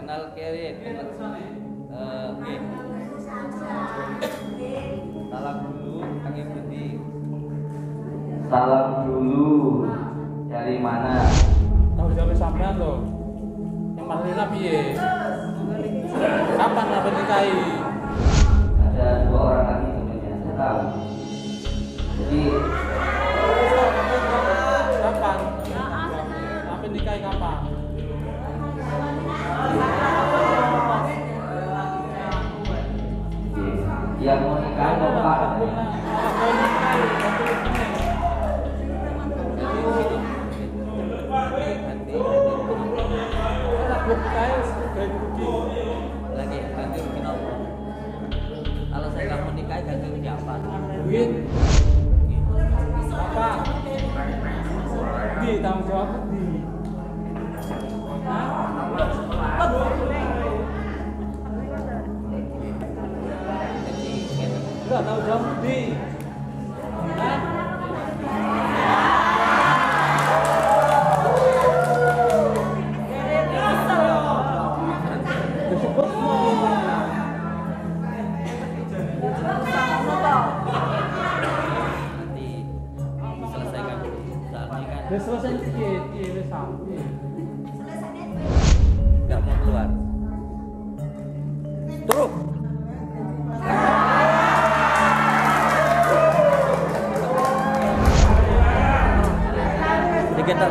kenal kiri salam dulu kang Budi. Salam dulu dari mana? Tahu jawab sampean loh. Yang Marlina piye? Kapan apa nikahi? Ada 2 orang lagi temannya, saya tahu. Jadi Kapan? Apa nikahi kapan? yang mau nikah bapak. Lagi ganti rugi nopo? Kalau saya nggak mau nikah ganti rugi apa? Duit. Apa? Di tanggung jawab di. Enggak tahu jawab di. Selesai wis sampai. Enggak mau keluar. Terus. Digetak.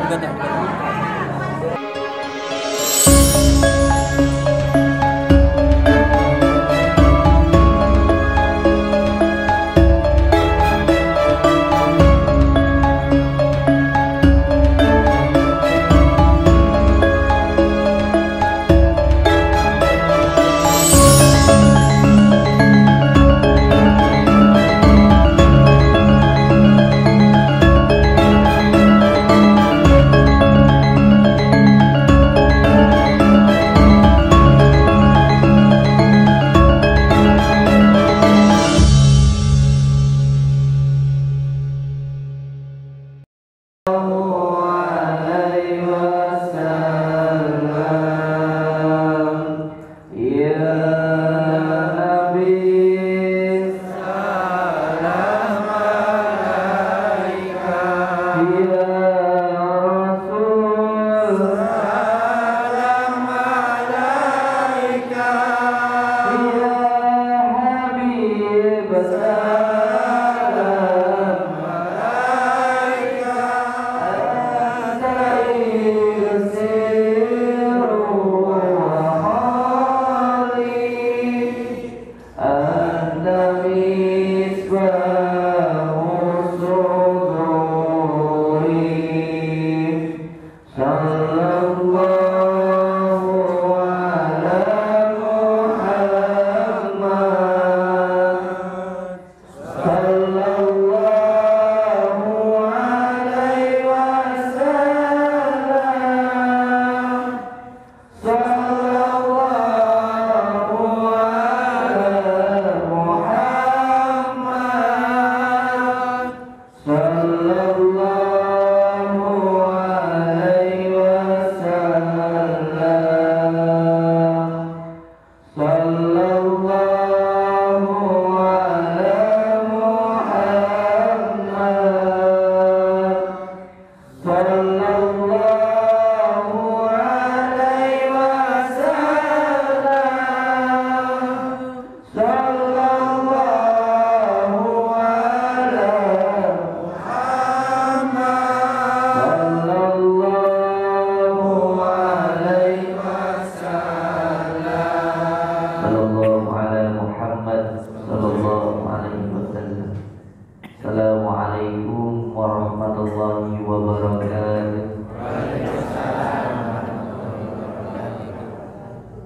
Assalamualaikum warahmatullahi wabarakatuh.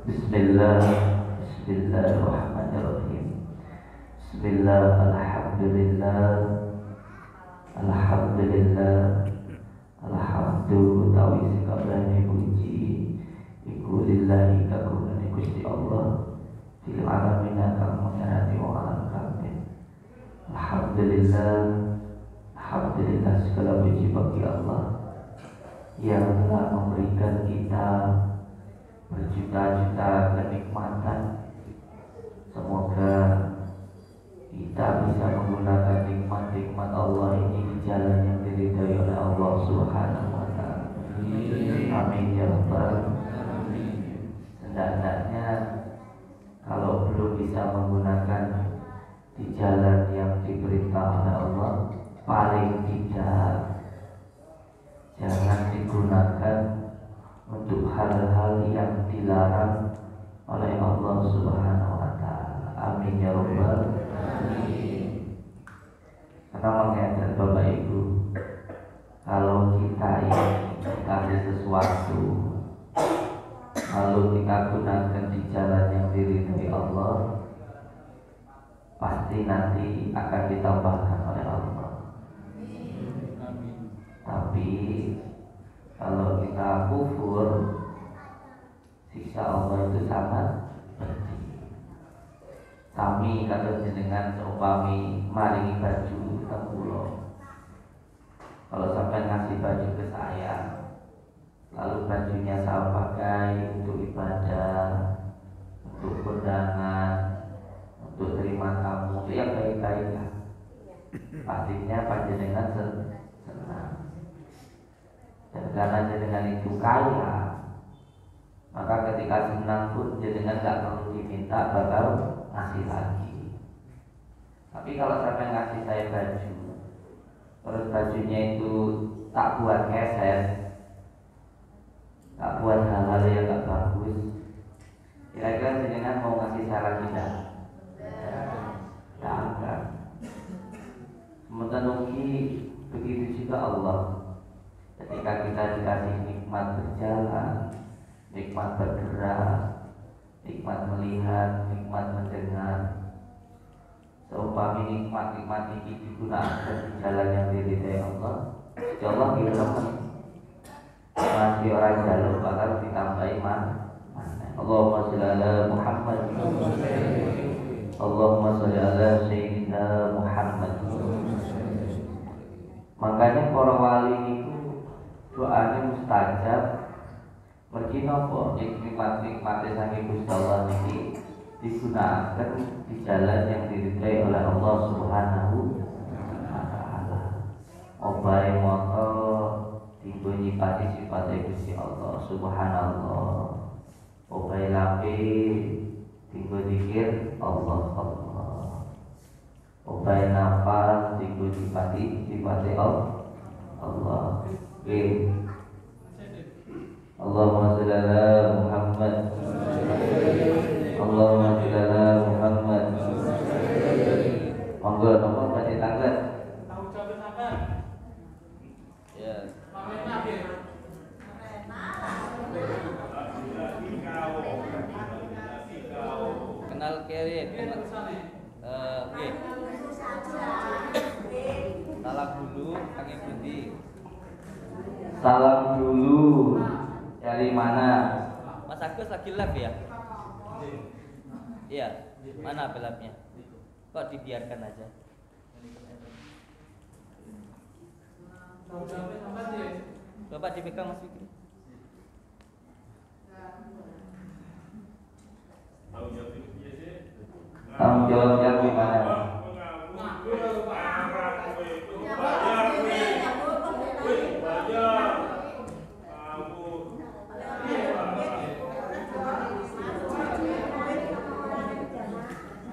Bismillahirrahmanirrahim. Bismillah, alhamdulillah. Alhamdulillah. Alhamdulillah utawi sekabehane puji iku lillahi kagungane Gusti Allah. Fil alamin kang mengerti wong alam kabeh. Alhamdulillah. Alhamdulillah segala puji bagi Allah yang telah memberikan kita berjuta-juta kenikmatan. Semoga kita bisa menggunakan nikmat-nikmat Allah ini di jalan yang diridhai oleh Allah Subhanahu wa Ta'ala. Amin ya rabbal alamin. Hendaknya kalau belum bisa menggunakan di jalan yang diperintah oleh Allah, paling tidak jangan digunakan untuk hal-hal yang dilarang oleh Allah Subhanahu wa Ta'ala. Amin ya rabbal alamin. Karena mengajar Bapak Ibu, kalau kita ingin dikasih sesuatu lalu kita gunakan di jalan yang diridhai Allah, pasti nanti akan ditambahkan oleh Allah. Tapi kalau kita kufur, siksa Allah itu sangat pedih. Kami kata jenengan seumpami maringi baju teng kula. Kalau sampai ngasih baju ke saya, lalu bajunya saya pakai untuk ibadah, untuk kondangan, untuk terima tamu, itu yang baik-baik lah. Pastinya panjenengan senang. Dan karena jenengan itu kaya, maka ketika senang pun jenengan gak perlu diminta, bakal ngasih lagi. Tapi kalau sampai ngasih saya baju, terus bajunya itu tak buat keset, tak buat hal-hal yang gak bagus, kira-kira jenengan mau ngasih saya lagi gak? Tak akan. Sementara begitu juga Allah. Ketika kita dikasih nikmat berjalan, nikmat bergerak, nikmat melihat, nikmat mendengar, seumpama nikmat-nikmat ini digunakan di jalan yang diridhai Allah, insyaallah kita masih orang jalur bakal ditambahi mana. Allahumma sholli ala Muhammad, Allahumma sholli ala Sayyidina Muhammad. Makanya para wali itu doanya mustajab. Mergi nopo nikmat-nikmatnya saking Gusti Allah ini digunakan di jalan yang diridhai oleh Allah Subhanahu wa Ta'ala. Obai motor tinggo nyipati sifat Gusti Allah Subhanallah. Obai lape tinggo zikir Allah Allah. Obai nafas tinggo nyipati sifat Allah. Allahumma sholli ala Muhammad, Allahumma sholli ala Muhammad. Monggo nopo badhe tanglet. Tanggung jawab sampean. Ya. Kenal kiri. Nggih. Salam dulu kang Budi. Salam dulu. Dari mana? Mas Agus lagi live ya? Iya. Mana live-nya? Kok dibiarkan aja? Bapak dipegang Mas Fikri. Tanggung jawabnya gimana?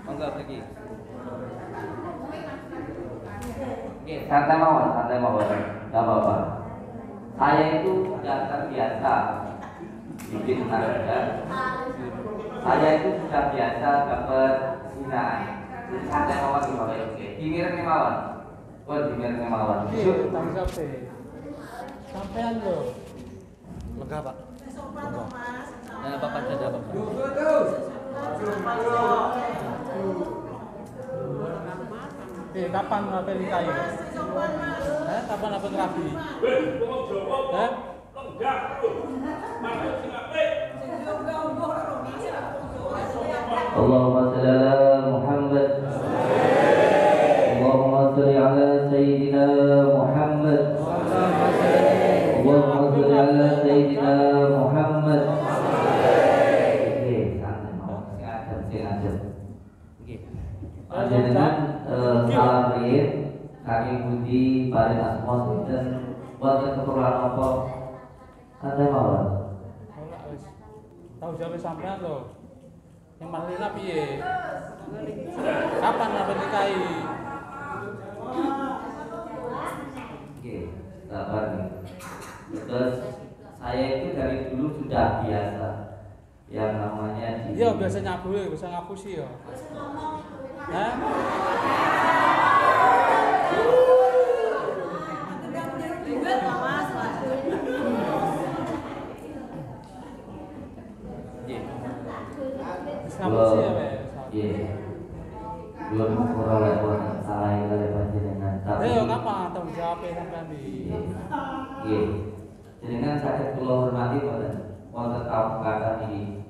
Enggak pergi. Oke, santai mawon, enggak apa-apa. Saya itu sudah terbiasa bikin acara. Saya itu sudah biasa dapat hinaan. Jadi santai mawon di bawah oke. Dimireng mawon. Oh, dimireng mawon. Yuk, tanggung jawab. Sampean lho. Lega, Pak. Nah, Bapak saja, Bapak. Kapan apel nikahi? Kapan apel rabi? Allahumma sholli ala Muhammad, Allahumma sholli ala Sayyidina Muhammad, Allahumma sholli ala Sayyidina Muhammad. sing adem. Nggih. Panjenengan salam riyin kaki pundi paring asma sinten wonten keperluan apa? Santai mawon. Ora wis. Tahu jawab sampean lho. Yang Marlina piye? Kapan sampe nikahi? Oke, sabar nih. Terus saya itu dari dulu sudah biasa yang namanya di. Iya biasa nyabu, bisa ngapusi ya. Hah? Ngapusi ya, Wes. Iya. Belum ora wonten salah kali panjenengan. Ayo kapan tanggung jawab sampean di? Iya. Jenengan saged kula hormati wonten kaum kata ini.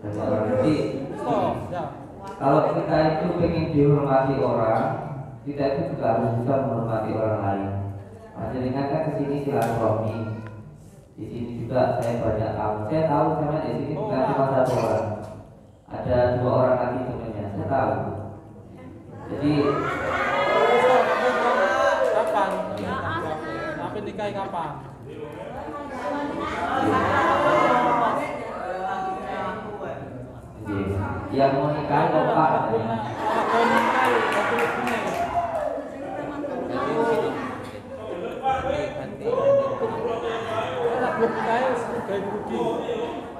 Jadi, kalau kita itu ingin dihormati orang, kita itu juga harus bisa menghormati orang lain. Jenengan kan kesini silaturahmi. Di sini juga saya banyak tahu. Saya tahu sama di sini bukan cuma satu orang. Ada 2 orang lagi sebenarnya. Saya tahu. Jadi kapan? Sampai nikahi kapan? yang mau nikah bapak katanya.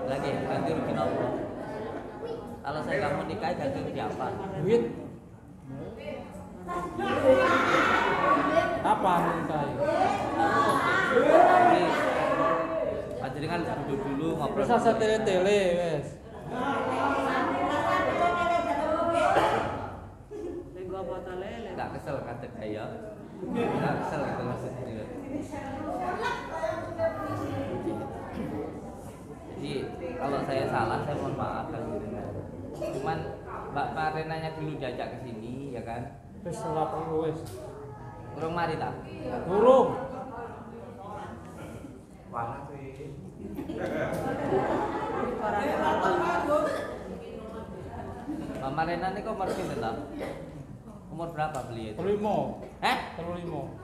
Lagi ganti rugi nopo? Kalau saya nggak mau nikah ganti rugi apa? Duit. Kapan nikahi? Jadi panjenengan duduk dulu ngobrol. Terus asa tele-tele wes. Nggak kesel kata saya. Nggak kesel itu maksudnya. Jadi kalau saya salah saya mohon maaf kalau gitu. Cuman Mbak Marenanya dulu diajak ke sini ya kan? Wes ora perlu wes. Urung mari tak? Durung. Mbak Marena ini kok umur pinten ta? Umur berapa beliau itu? 35. Eh? 35.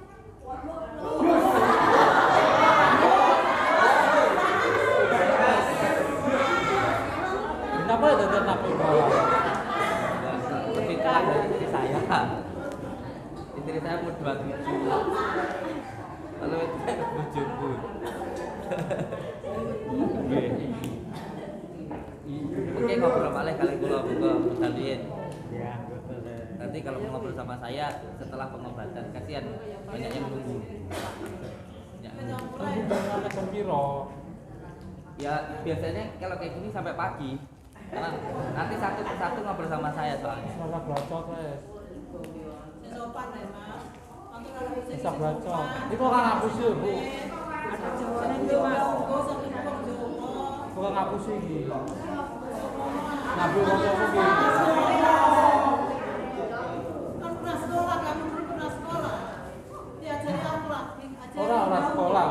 Kenapa ada tenak bawah? Lebih tua dari istri saya. Istri saya umur 27. Kalau itu bojoku. Oke, ngobrol malih kali kula buka medalien. Ya, Nanti kalau mau ngobrol sama saya setelah pengobatan, kasihan banyak yang nunggu. Ya, ya biasanya kalau kayak gini sampai pagi. Karena nanti satu persatu ngobrol sama saya soalnya. Masak bacot wes. Masak bacot. Iku kan ngapus ya, Bu. Bukan ngapus iki. Ngapus kok iki. Ora sekolah.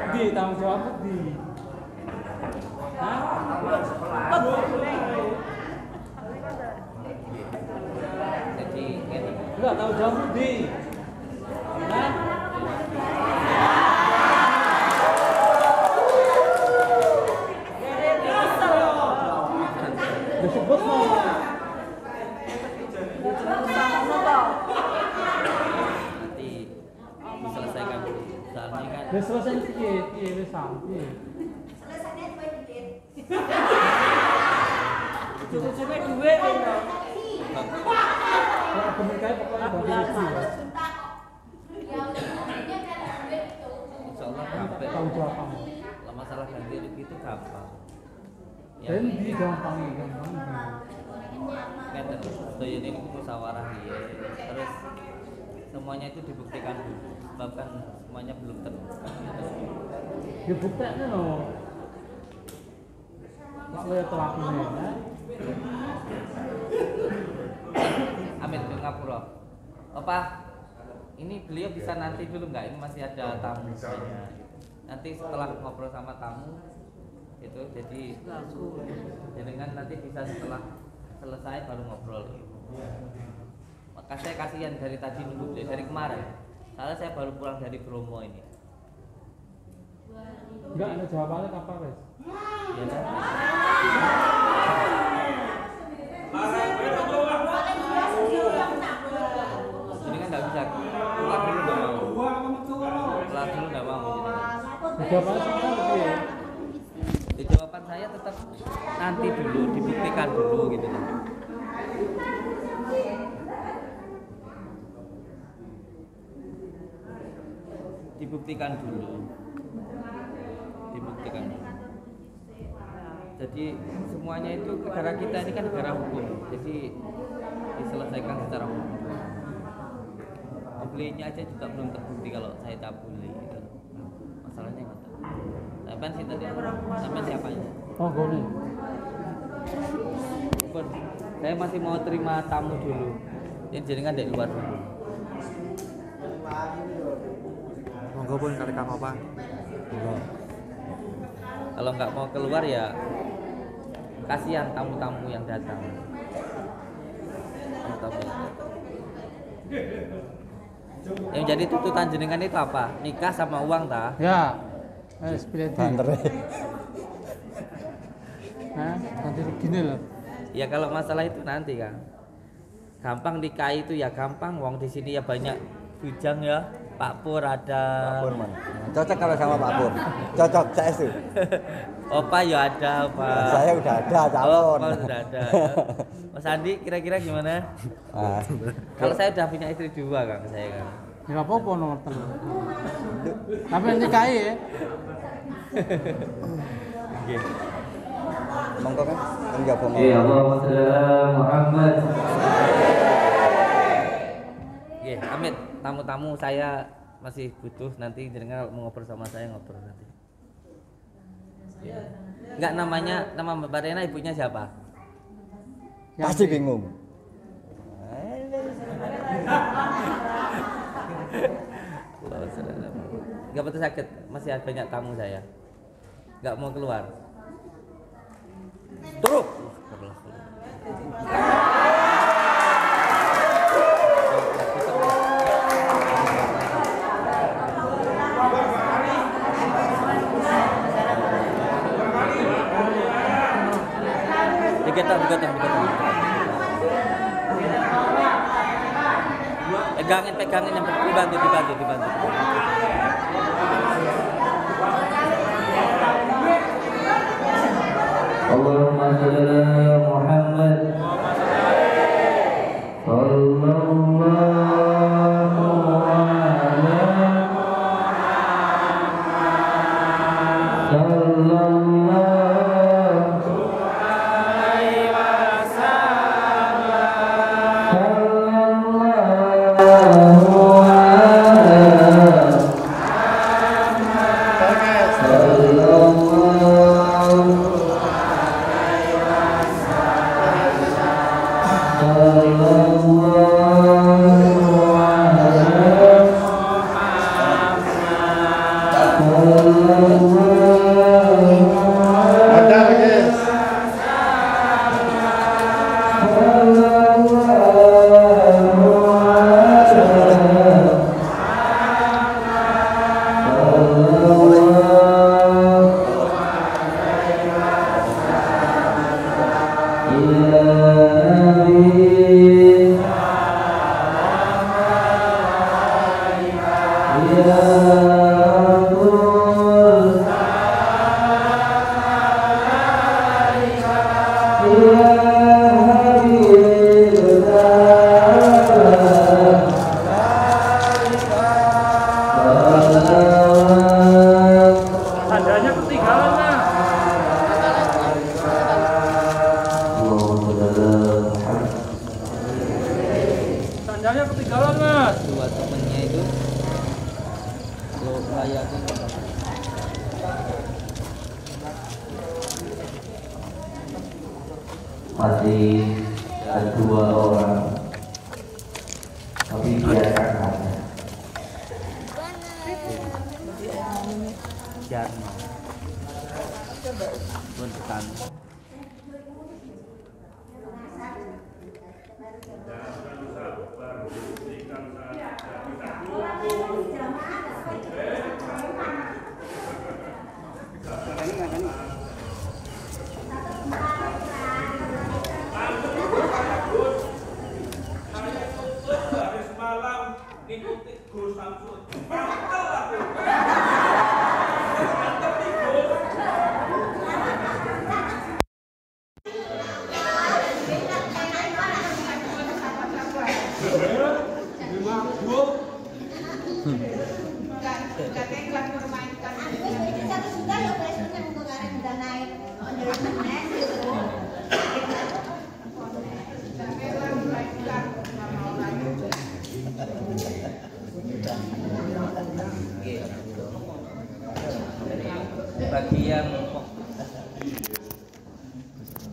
Di tanggung jawab di. Hah? Jadi ini Enggak tahu jawab di. Hah? Disebut mau. nanti diselesaikan soalnya kan. Wis selesai piye? Piye wis sampe. Cucu-cucu duit lho. Kalau pernikahan pokoknya bagi rezeki ya. Insyaallah gampang. Tahu jawab kamu. Kalau masalah ganti rugi itu gampang. Ya, Dan di gampang. ngeten sedaya ini musyawarah ya. Terus semuanya itu dibuktikan dulu. Sebab kan semuanya belum terbukti. Ya buktinya no. lihat pelakunya. Amit ke ngapura. Apa? Ini beliau bisa nanti dulu nggak? Ini masih ada tamu banyak. Nanti setelah ngobrol sama tamu itu jadi dengan nanti bisa setelah selesai baru ngobrol. Maka saya kasihan dari tadi nunggu beliau dari kemarin. Soalnya saya baru pulang dari Bromo ini. Enggak ada jawabannya kapan, Wes? Ya, kan? Ini kan nggak bisa keluar dulu nggak mau. Keluar dulu nggak mau jadi. Jawabannya sekarang lebih ya. Jawaban saya tetap nanti dulu dibuktikan dulu gitu loh. Dibuktikan dulu. Jadi semuanya itu negara kita ini kan negara hukum. Jadi diselesaikan secara hukum. Belinya aja juga belum terbukti kalau saya cabuli gitu. Masalahnya nggak tahu. Sampai sih tadi. Sampai siapanya? Oh, gini. Bukan. Saya masih mau terima tamu dulu. Yang jaringan dari luar dulu. Monggo pun kali kang apa? Kalau nggak mau keluar ya kasihan tamu-tamu yang datang. Tamu-tamu yang datang. Yang jadi tuntutan jenengan itu apa? Nikah sama uang ta? Ya. Pilih Banter. Nah, nanti gini loh. Ya kalau masalah itu nanti Kang. Gampang nikah itu ya gampang, wong di sini ya banyak bujang ya. Pak Pur ada. Pak Pur man. Cocok kalau sama Pak Pur. Cocok saya itu. Opa ya ada, Pak. Saya udah ada calon. Oh, sudah ada. Mas Andi kira-kira gimana? Ah. Kalau saya udah punya istri 2 Kang, saya Kang. Ya apa-apa nomor 3. Tapi nikahi ya. Nggih. Monggo kan enggak mau. Ya Allahumma shalli ala Muhammad. Nggih, Amit, tamu-tamu saya masih butuh nanti jenengan mau ngobrol sama saya ngobrol nanti. Enggak nama Mbak Rena ibunya siapa? Pasti bingung. Enggak betul sakit, masih ada banyak tamu saya. Enggak mau keluar. Turun. Digetar. Pegangin yang dibantu. Allahumma shalli ala Muhammad. Sallallahu masih ada 2 orang, tapi biarkan aja. Jarno. Punten.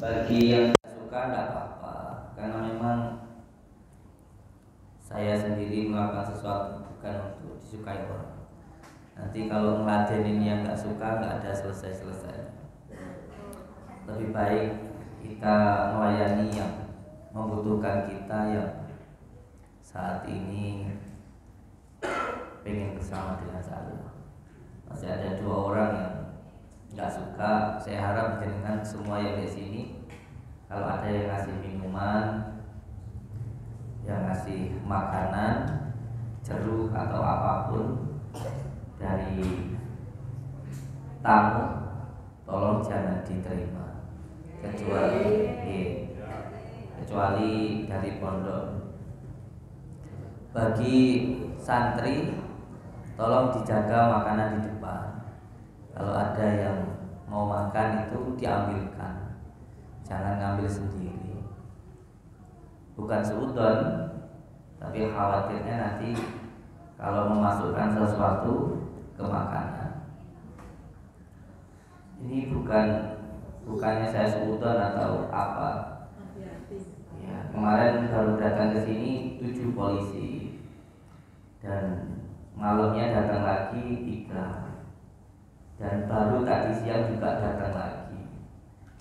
Bagi yang suka tidak apa-apa, karena memang saya sendiri melakukan sesuatu bukan untuk disukai orang. Nanti kalau ngeladenin yang nggak suka nggak ada selesai-selesai. Lebih baik kita melayani yang membutuhkan kita, yang saat ini pengen bersama dengan saya. Masih ada 2 orang yang nggak suka. Saya harap jenengan semua yang di sini, kalau ada yang ngasih minuman, yang ngasih makanan, jeruk atau apapun dari tamu, tolong jangan diterima, kecuali dari pondok. Bagi santri, tolong dijaga makanan di depan. Kalau ada yang mau makan itu diambilkan, jangan ngambil sendiri. Bukan seudon, tapi khawatirnya nanti kalau memasukkan sesuatu ke makanan. Ini bukannya saya seudon atau apa. Ya, kemarin baru datang ke sini 7 polisi, dan malamnya datang lagi 3. Dan baru tadi siang juga datang lagi.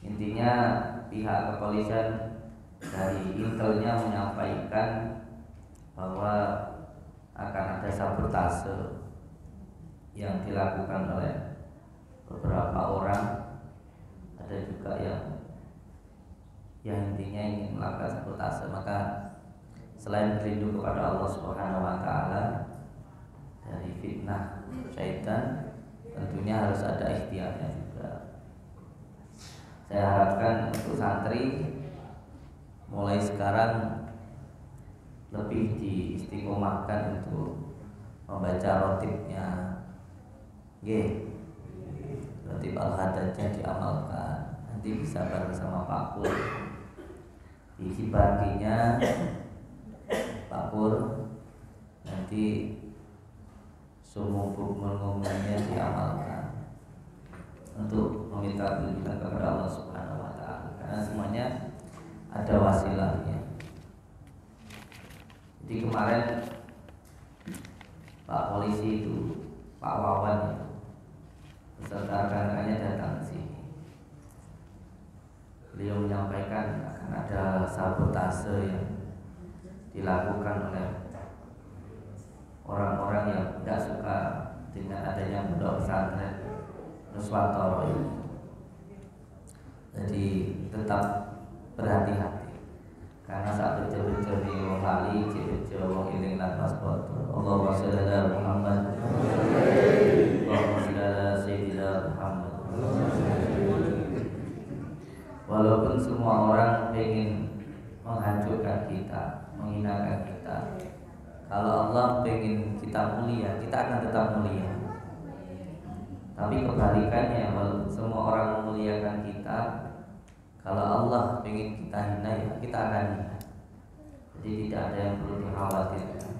Intinya pihak kepolisian dari intelnya menyampaikan bahwa akan ada sabotase yang dilakukan oleh beberapa orang. Ada juga yang intinya ingin melakukan sabotase. Maka selain berlindung kepada Allah Subhanahu wa taala dari fitnah syaitan, tentunya harus ada ikhtiarnya juga. Saya harapkan untuk santri mulai sekarang lebih diistiqomahkan untuk membaca rotibnya. Rotib al-hadajnya diamalkan. Nanti bisa bareng sama Pak Pur. Dibaginya Pak Pur, nanti umumnya diamalkan untuk meminta perlindungan kepada Allah Subhanahu wa taala, karena semuanya ada wasilahnya. Jadi kemarin Pak polisi itu, Pak Wawan itu beserta rekan-rekannya datang ke sini. Beliau menyampaikan akan ada sabotase yang dilakukan oleh orang-orang yang tidak suka dengan adanya pondok pesantren Nuswantoro ini. Jadi tetap berhati-hati, karena saat betul-betul di wong lali, betul wong iling lan paspor. Allahumma sholli ala Muhammad, Allahumma sholli ala Sayyidina Muhammad. Walaupun semua orang ingin menghancurkan kita, menghinakan kita, kalau Allah pengen kita mulia, kita akan tetap mulia. Tapi kebalikannya, kalau semua orang memuliakan kita, kalau Allah pengen kita hina, ya kita akan hina. Jadi tidak ada yang perlu dikhawatirkan.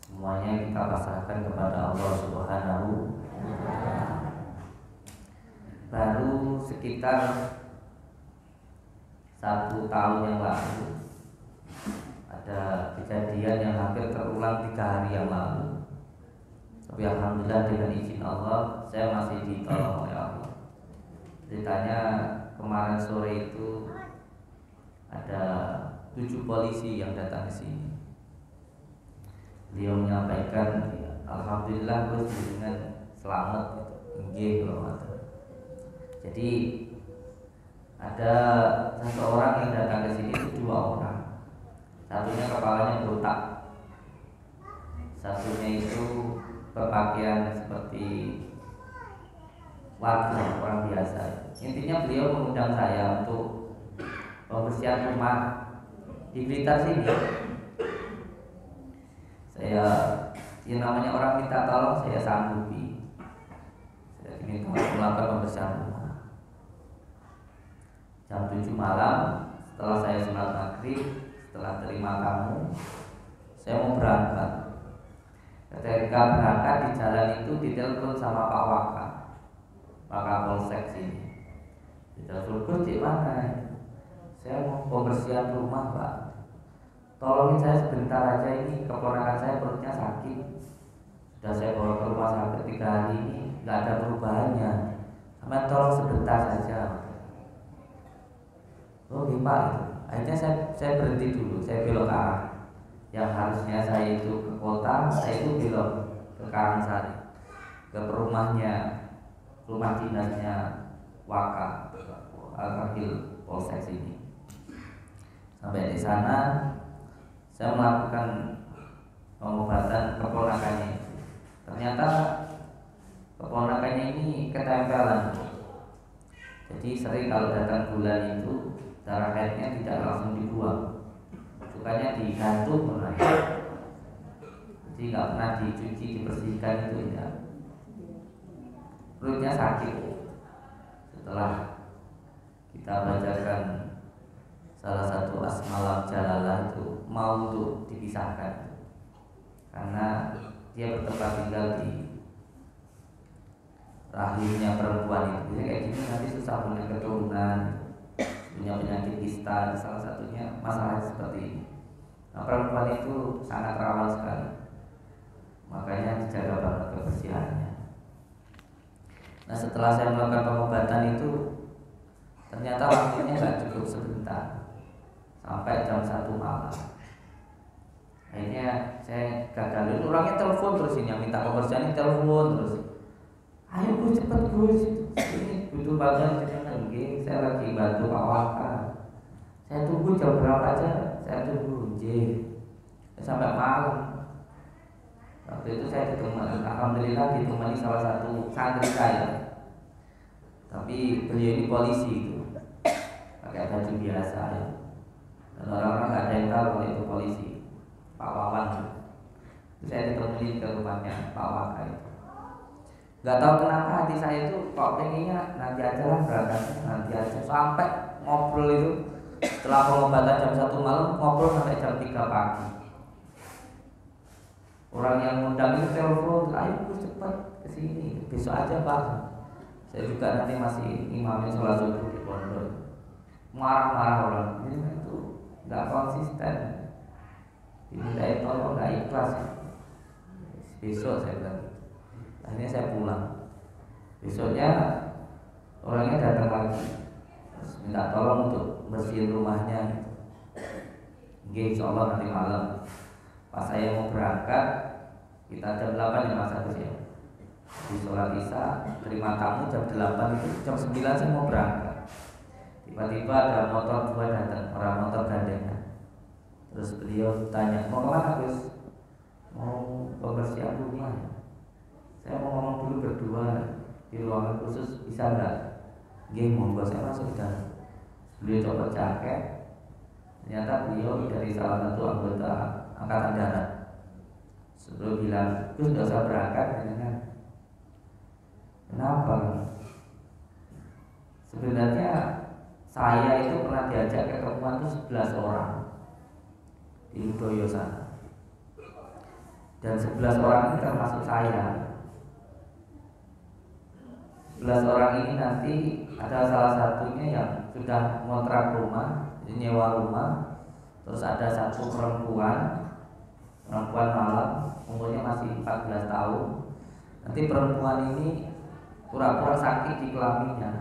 Semuanya kita pasrahkan kepada Allah Subhanahu wa taala. Baru sekitar 1 tahun yang lalu ada kejadian yang hampir terulang 3 hari yang lalu. Tapi alhamdulillah dengan izin Allah saya masih ditolong oleh Allah. Ceritanya kemarin sore itu ada 7 polisi yang datang ke sini. Beliau menyampaikan, alhamdulillah Gus dengan selamat gitu. Jadi ada seseorang yang datang ke sini itu 2 orang. Satunya kepalanya botak, satunya itu berpakaian seperti warga orang biasa. Intinya beliau mengundang saya untuk pembersihan rumah di Blitar sini. Saya, yang namanya orang minta tolong, saya sanggupi. Saya ingin melakukan pembersihan rumah. Jam 7 malam setelah saya sholat maghrib, setelah terima tamu, saya mau berangkat. Ketika berangkat di jalan itu ditelepon sama Pak Waka, Pak Kapolsek sini. Ditelepon, Gus di mana? Saya mau pembersihan rumah Pak. Tolongin saya sebentar aja, ini keponakan saya perutnya sakit. Sudah saya bawa ke rumah sakit 3 hari ini, nggak ada perubahannya. Sama tolong sebentar saja. Oh Pak. Akhirnya saya berhenti dulu, saya belok ke arah yang harusnya saya itu ke kota, saya itu belok ke Karangsari, ke rumah dinasnya Waka Al-Wakil Polsek sini. Sampai di sana saya melakukan pengobatan keponakannya. Ternyata keponakannya ini ketempelan. Jadi sering kalau datang bulan itu darah haidnya tidak langsung dibuang, sukanya digantung mulai. Jadi nggak pernah dicuci, dibersihkan itu ya. Perutnya sakit. Setelah kita bacakan salah satu asmaul jalalah itu mau untuk dipisahkan karena dia bertempat tinggal di rahimnya perempuan itu. Jadi kayak gini nanti susah punya keturunan, punya penyakit kista, salah satunya masalah seperti ini. Nah, perempuan itu sangat rawan sekali, makanya dijaga banget kebersihannya. Nah, setelah saya melakukan pengobatan itu ternyata waktunya nggak cukup sebentar, sampai jam 1 malam. Akhirnya saya gagal. Orangnya telepon terus, ini yang minta pembersihan ini telepon terus, ayo Gus cepet Gus, ini butuh banget. Saya lagi bantu Pak Waka. Saya tunggu jam berapa aja, saya tunggu sampai malam. Waktu itu saya ditemani, alhamdulillah ditemani salah satu santri saya. Tapi beliau ini polisi itu, pakai baju biasa ya. Dan orang-orang nggak ada yang tahu kalau itu polisi, Pak Wawan. Saya ditemani ke rumahnya Pak Waka itu. Gak tahu kenapa hati saya itu kok pengennya nanti aja lah berangkatnya, nanti aja. Sampai ngobrol itu setelah pengobatan jam 1 malam, ngobrol sampai jam 3 pagi. Orang yang ngundang itu telepon, ayo Gus cepat kesini, besok aja Pak. Saya juga nanti masih imamin sholat subuh di pondok. Marah-marah orang, ini itu gak konsisten. Diminta tolong gak ikhlas. Besok saya bilang. Akhirnya saya pulang. Besoknya orangnya datang lagi, terus minta tolong untuk bersihin rumahnya. Insyaallah nanti malam. Pas saya mau berangkat, kita jam 8 ya Mas Agus ya. Di sholat isya, terima tamu jam 8 itu, jam 9 saya mau berangkat. Tiba-tiba ada motor 2 datang, orang motor gandengan. Terus beliau tanya, mau kemana Gus? Mau pembersihan rumah ya? Saya mau ngomong dulu berdua di ruangan khusus, bisa nggak? Nggih, monggo, saya masuk dalam. Beliau coba jaket, ternyata beliau dari salah satu anggota angkatan darat. Sebelum bilang, Gus nggak usah berangkat, kenapa? Sebenarnya saya itu pernah diajak ketemuan itu 11 orang di Udoyo sana, dan 11 orang ini termasuk saya. 11 orang ini nanti ada salah satunya yang sudah ngontrak rumah Jadi nyewa rumah, terus ada satu perempuan malam, umurnya masih 14 tahun. Nanti perempuan ini pura-pura sakit di kelaminnya.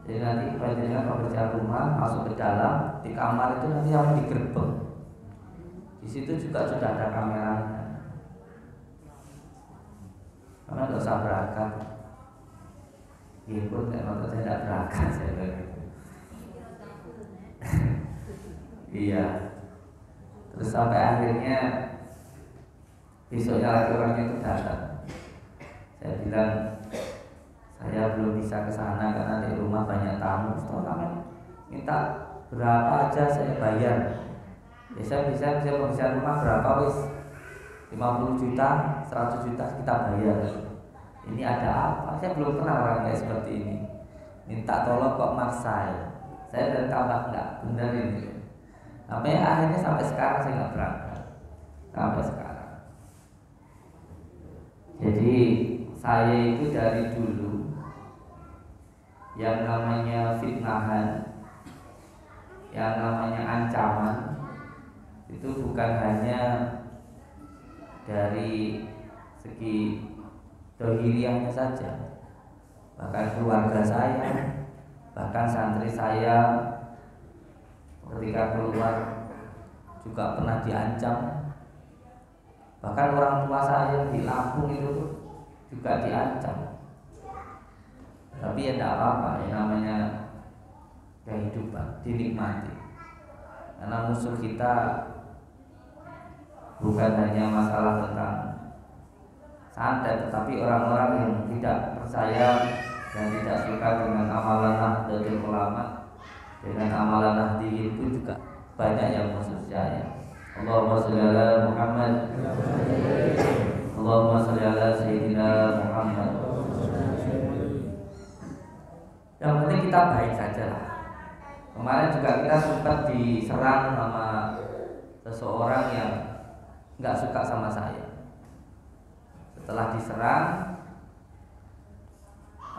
Jadi nanti panjenengan pekerja rumah masuk ke dalam, di kamar itu nanti yang digerebek. Di situ juga sudah ada kameranya. Karena nggak usah berangkat. Pun saya nonton saya tidak berangkat saya bilang. Iya. Terus sampai akhirnya besoknya lagi orangnya itu datang. Saya bilang saya belum bisa ke sana karena di rumah banyak tamu. Setelah kami minta berapa aja saya bayar. Bisa pembersihan rumah berapa wis? 50 juta, 100 juta kita bayar. Ini ada apa? Saya belum pernah orang kayak seperti ini. Minta tolong kok maksa ya. Saya dari tambah enggak benar ini. Sampai akhirnya sampai sekarang saya nggak berangkat. Sampai sekarang. Jadi saya itu dari dulu yang namanya fitnahan, yang namanya ancaman itu bukan hanya dari segi dohiriahnya saja, bahkan keluarga saya, bahkan santri saya ketika keluar juga pernah diancam. Bahkan orang tua saya di Lampung itu juga diancam. Tapi ya tidak apa-apa, ya namanya kehidupan, dinikmati. Karena musuh kita bukan hanya masalah tentang santet, tetapi orang-orang yang tidak percaya dan tidak suka dengan amalan Nahdlatul Ulama, dengan amalan Nahdliyin itu juga banyak yang musuh saya. Allahumma sholli ala Muhammad, Allahumma sholli ala Sayyidina Muhammad. Yang penting kita baik saja lah. Kemarin juga kita sempat diserang sama seseorang yang nggak suka sama saya. Setelah diserang,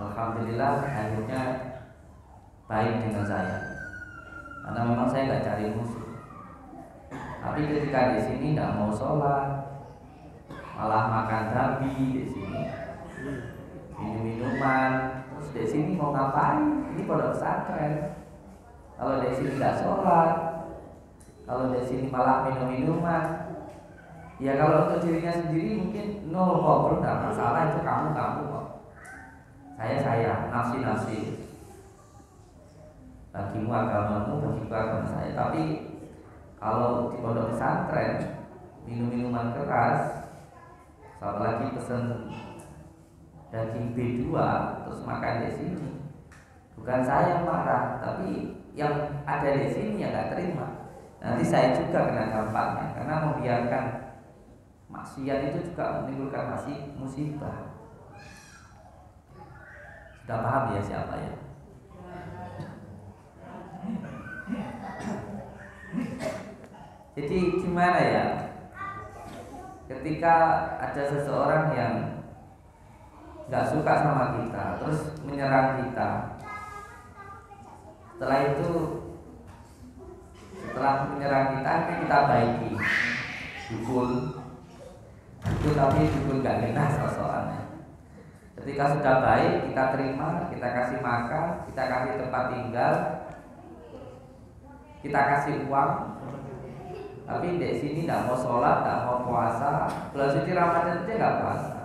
alhamdulillah akhirnya baik dengan saya. Karena memang saya nggak cari musuh. Tapi ketika di sini nggak mau sholat, malah makan babi di sini, minum-minuman. Terus di sini mau ngapain? Ini pondok pesantren. Kalau di sini nggak sholat, kalau di sini malah minum-minuman, ya kalau untuk dirinya sendiri mungkin no kok, nggak masalah, itu kamu kok. Saya nafsi. Bagimu agamamu, bagiku agama saya. Tapi kalau di pondok pesantren minum-minuman keras, apalagi pesen daging B2 terus makan di sini, bukan saya yang marah, tapi yang ada di sini yang nggak terima. Nanti saya juga kena dampaknya karena membiarkan maksiat itu juga menimbulkan musibah. Sudah paham ya siapa ya? Jadi gimana ya? Ketika ada seseorang yang nggak suka sama kita, terus menyerang kita, setelah menyerang kita baiki, dukul, itu tapi dukul nggak kena soalnya. Ketika sudah baik, kita terima, kita kasih makan, kita kasih tempat tinggal, kita kasih uang. Tapi di sini tidak mau sholat, tidak mau puasa. Bulan suci Ramadan itu nggak puasa,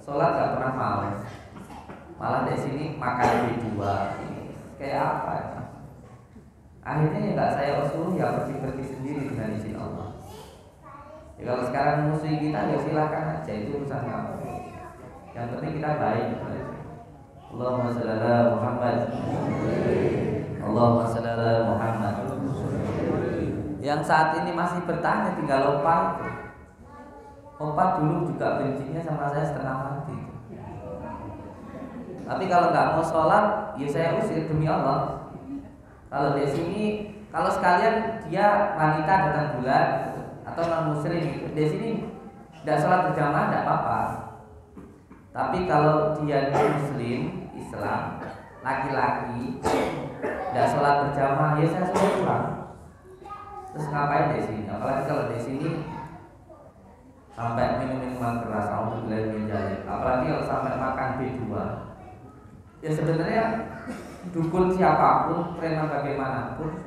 sholat nggak pernah mau. Malah di sini makan B2. Kayak apa ya? Akhirnya ya nggak saya usul, ya pergi sendiri dengan izin Allah. Ya kalau sekarang musuh kita ya silakan aja, itu urusan kamu. Yang penting kita baik. Allahumma sholli ala Muhammad, Allahumma sholli ala Muhammad. Yang saat ini masih bertanya tinggal Opa. Opa dulu juga bencinya sama saya setengah mati. Tapi kalau nggak mau sholat, ya saya usir demi Allah. Kalau di sini, kalau sekalian dia wanita datang bulan atau non muslim, di sini tidak sholat berjamaah tidak apa-apa. Tapi kalau dia muslim, Islam, laki-laki, tidak sholat berjamaah, ya saya suruh pulang. Terus ngapain di sini? Apalagi kalau di sini sampai minum minuman keras, apalagi kalau sampai makan B2. Ya sebenarnya dukun siapapun, preman bagaimanapun,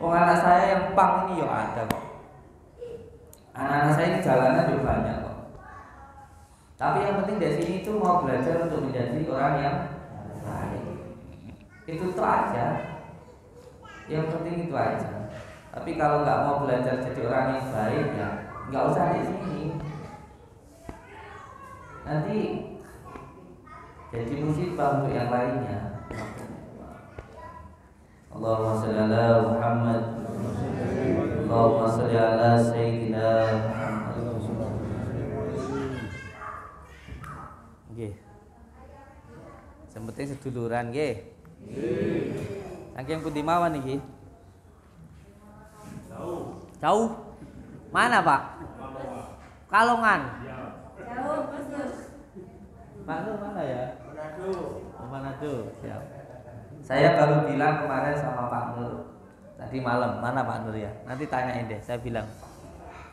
anak saya yang pang ini ya ada kok. Anak-anak saya ini jalanan juga banyak kok. Tapi yang penting dari sini itu mau belajar untuk menjadi orang yang baik. Itu tuh aja. Yang penting itu aja. Tapi kalau nggak mau belajar jadi orang yang baik ya nggak usah di sini. Nanti jadi musibah untuk yang lainnya. Allahumma shalli ala Muhammad. Allahumma shalli ala Sayyidina Muhammad. Nggih. Sempeting seduluran nggih. Saking pundi mawon iki? Jauh. Mana, Pak? Kalongan. Jauh, Gus. Pak Nur mana ya? Manado. Siap. Saya baru bilang kemarin sama Pak Nur tadi malam, mana Pak Nur ya? Nanti tanyain deh, saya bilang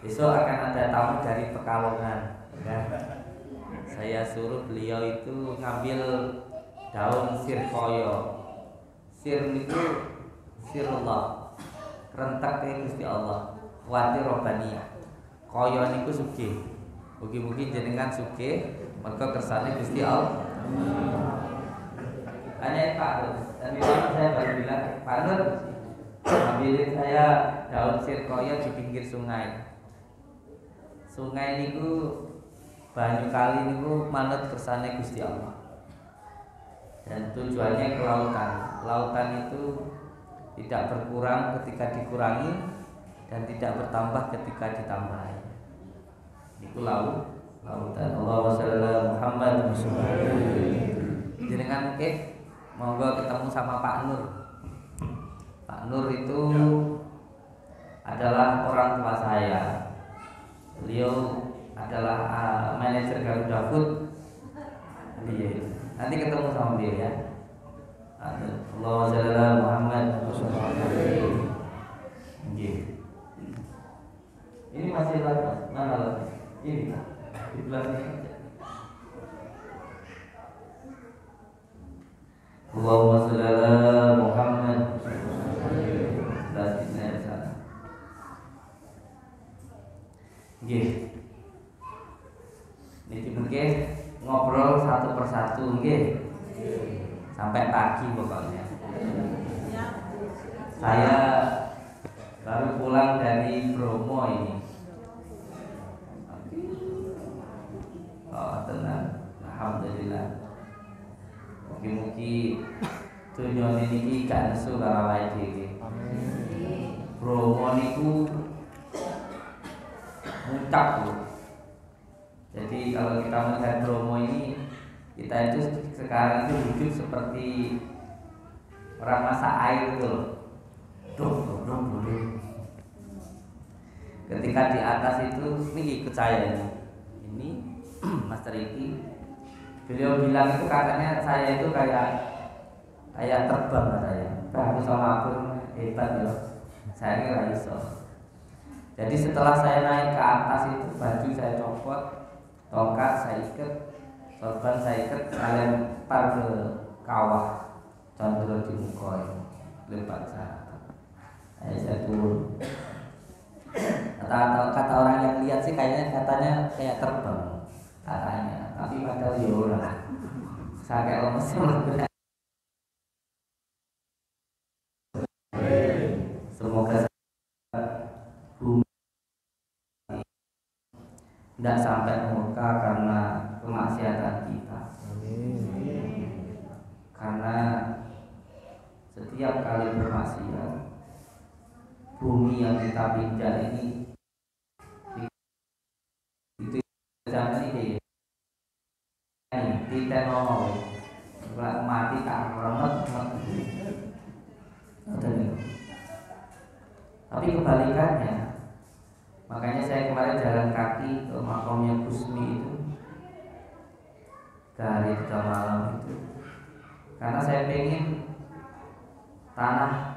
besok akan ada tamu dari Pekalongan ya. Saya suruh beliau itu ngambil daun sirkoyo. Sir itu sirullah, kerentak ke Gusti Allah, wati robaniyah. Koyo niku sugih. Mugi-mugi jenengan sugih mergo kersane Gusti Allah. Tanya Pak Nur, tadi malam saya baru bilang Pak Nur, ambilin saya daun sirkoyo di pinggir sungai. Sungai niku banyu kali niku manut kersane Gusti Allah. Dan tujuannya ke lautan. Lautan itu tidak berkurang ketika dikurangi dan tidak bertambah ketika ditambahi. Itu lautan. Allahumma shalli ala Muhammad. Jenengan monggo ketemu sama Pak Nur. Pak Nur itu adalah orang tua saya. Beliau adalah manajer Garuda Food. Iya. Nanti ketemu sama beliau ya. Allahumma shalli ala Muhammad. Ini masih lagi. Mana lagi? Ini di belakang aja. Allahumma shalli ala Muhammad. Selanjutnya sana. Nggih. Niki mungkin ngobrol satu persatu nggih. Sampai pagi pokoknya. Saya baru pulang dari Bromo ini. Oh, tenang. Alhamdulillah. Mugi-mugi dunia niki gak nesu karo awake dhewe. Bromo niku muncak loh. Jadi kalau kita melihat Bromo ini, kita itu sekarang itu hidup seperti orang masak air itu loh. Ketika di atas itu, ini ikut saya ini Master Iki, beliau bilang itu katanya saya itu kayak terbang katanya. Aku sama aku hebat ya. Saya kira iso. Jadi setelah saya naik ke atas itu, baju saya copot, tongkat saya ikat, sorban saya ikat, saya lempar ke kawah, condro di muka lempar saya. Saya turun. Kata orang yang lihat sih katanya kayak terbang katanya, tapi padahal ya ora. Saya kayak lemes banget. Semoga bumi tidak sampai murka karena kemaksiatan kita. Karena setiap kali bermaksiat, bumi yang kita pijak ini itu zaman ini kita mau mati tak remet. Tapi kebalikannya, makanya saya kemarin jalan kaki ke makamnya Gusmi itu dari 3 malam itu, karena saya pengen tanah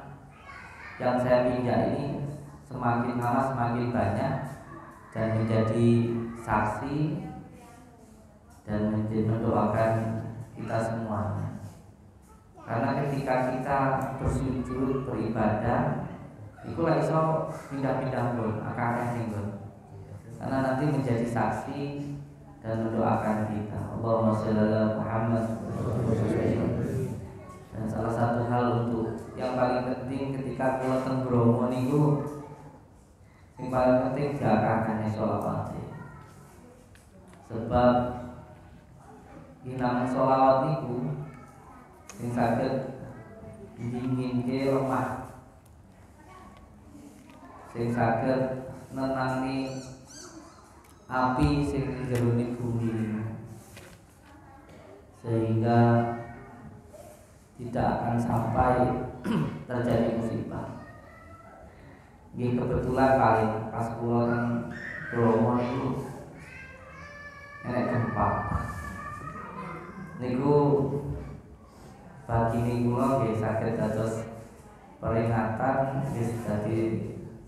yang saya pinjam ini semakin lama semakin banyak dan menjadi saksi dan mendoakan kita semuanya. Karena ketika kita bersujud beribadah, itu lah iso pindah-pindah pun akan tinggal. Karena nanti menjadi saksi dan mendoakan kita. Allahumma sholli ala Muhammad. Dan salah satu hal untuk yang paling penting ketika kula teng Bromo niku, yang paling penting diakarkan sholawat. Sebab dinamai sholawat niku sing saged ndinginke lemah, sing saged nenangi api sing jerone bumi, sehingga tidak akan sampai terjadi musibah. Ini kebetulan paling pas kula teng Bromo niku enek gempa. Niku bagi kula nggih saged dados peringatan, nggih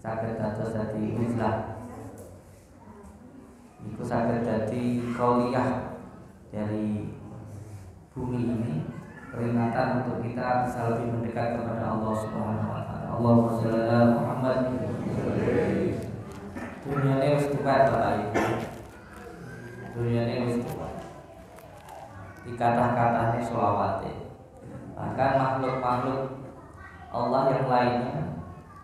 saged dados dadi uzlah. Niku saged dadi qauliyah dari bumi ini, peringatan untuk kita bisa lebih mendekat kepada Allah Subhanahu wa taala. Allahumma sholli ala Muhammad. Dunia ini wis tuwek Bapak Ibu. Dunia ini wis tuwek. Dikata-katane sholawate. Bahkan makhluk-makhluk Allah yang lainnya,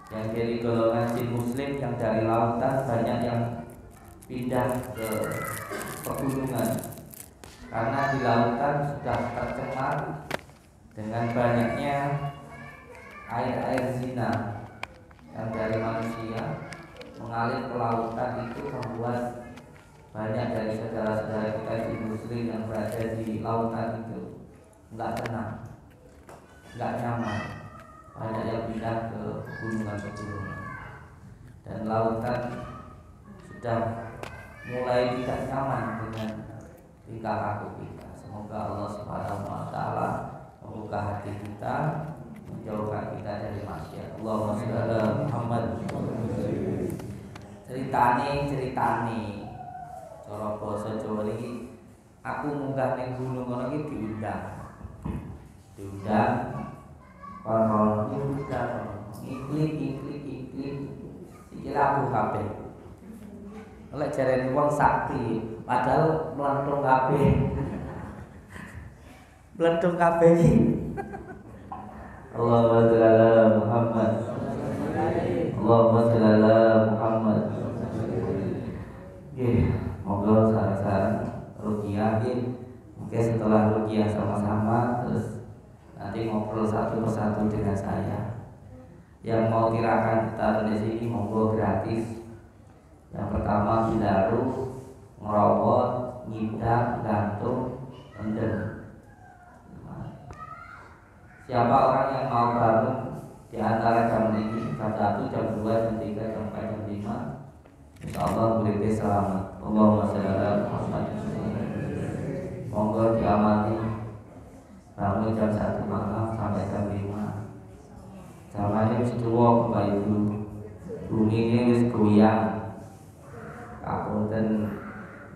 yang dari golongan jin muslim, yang dari lautan, banyak yang pindah ke pegunungan karena di lautan sudah tercemar dengan banyaknya air zina yang dari manusia mengalir ke lautan. Itu membuat banyak dari saudara-saudara kita di muslim yang berada di lautan itu nggak tenang, nggak nyaman. Banyak yang pindah ke pegunungan dan lautan sudah mulai tidak nyaman dengan tingkah laku kita. Semoga Allah Subhanahu wa taala membuka hati kita, menjauhkan kita dari maksiat. Allahumma sholli ala Muhammad. Ceritane cara basa Jawa iki, aku munggah ning gunung ngono iki diundang kono iklik iki labu kabeh. Lek jarene wong sakti padahal mlentung kabeh. Mlentung kabeh iki. Allahumma sholli ala Muhammad. Allahumma sholli ala Muhammad. Nggih, monggo saran-saran ruqyah mungkin setelah ruqyah sama-sama terus nanti ngobrol satu persatu dengan saya. Yang mau tirakan kita di sini monggo gratis. Yang pertama bidaru, ngerobot, nyidam, gantung, endem. Siapa orang yang mau bangun di antara jam ini, jam 1, jam 2, jam 3, jam 4, jam 5, insyaallah boleh selamat. Allahumma sholli ala Muhammad. Monggo diamati bangun jam 1 malam sampai jam 5. Jamane wis tuwa Bapak Ibu. Bumi ini wis goyang. Kapunten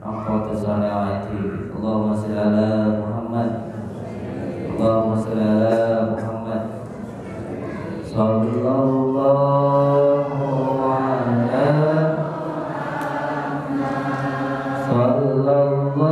napa dosane awake dhewe. Allahumma sholli ala Muhammad. Allahumma sholli ala Muhammad. Sallallahu ala sallallahu Sallallahu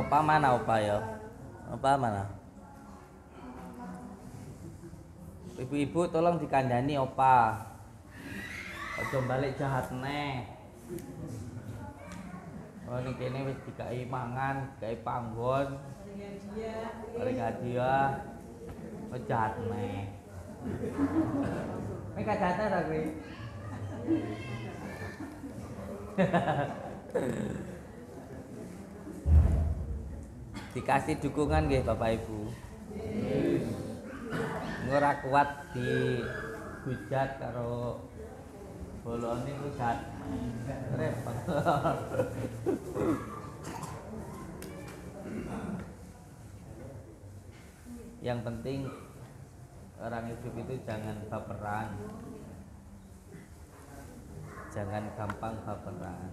Opa mana opa ya? Opa mana? Ibu-ibu tolong dikandani opa. Ojo balik jahat neh. Oh ini kene wis dikai mangan, dikai panggon. Paling hadiah. Oh jahat neh. Nek kacate ta kowe? Dikasih dukungan nggih Bapak Ibu. Ora kuat dihujat karo bolone ku jahat. Repot. Yang penting orang hidup itu jangan baperan. Jangan gampang baperan.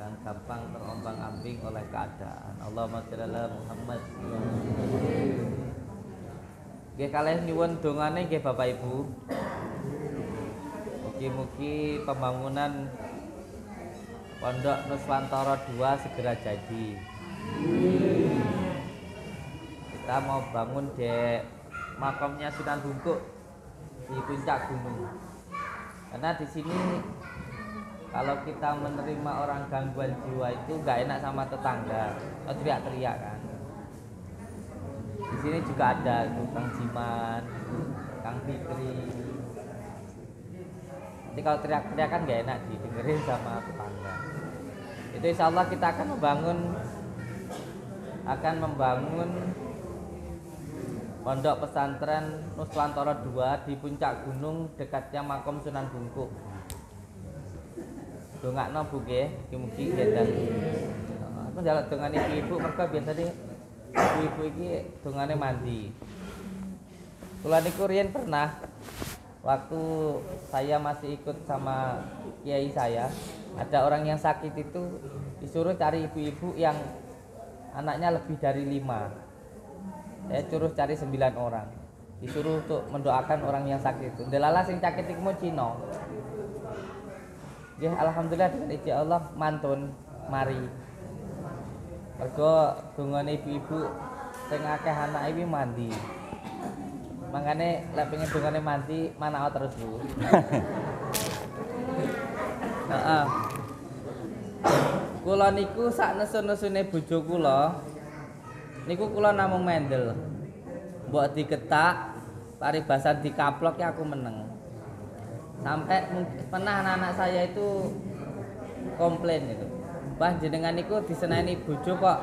Jangan gampang terombang-ambing oleh keadaan. Allahumma shalli ala Muhammad. Nggih kalih nyuwun dongane nggih Bapak Ibu. Mugi-mugi pembangunan Pondok Nuswantara 2 segera jadi. Kita mau bangun di makamnya Sunan Bungkuk di puncak gunung. Karena di sini kalau kita menerima orang gangguan jiwa itu nggak enak sama tetangga, teriak-teriak kan. Di sini juga ada Kang Jiman, Kang Fikri. Nanti kalau teriak-teriak kan nggak enak didengerin sama tetangga. Itu insya Allah kita akan membangun pondok pesantren Nuswantara 2 di puncak gunung dekatnya makam Sunan Bungkuk. Dongakno Bu nggih, mugi-mugi ngendang. Aku njaluk dongane ibu mergo biasane ibu-ibu iki dongane mandi. Kula niku riyen pernah waktu saya masih ikut sama kiai saya, ada orang yang sakit itu disuruh cari ibu-ibu yang anaknya lebih dari 5. Saya suruh cari 9 orang. Disuruh untuk mendoakan orang yang sakit itu. Delala sing sakit iku mau Cina. Ya alhamdulillah dengan izin Allah mantun mari. Mergo dongane ibu-ibu sing akeh anak iki mandi. Mangane lek pengen dongane mandi manao terus Bu. Heeh. Kula niku sak nesu-nesune bojo kula niku kula namung mendel. Mbok diketak, paribasan dikaplok ya aku meneng. Sampai pernah anak-anak saya itu komplain gitu. Mbah jenengan niku diseneni bojo kok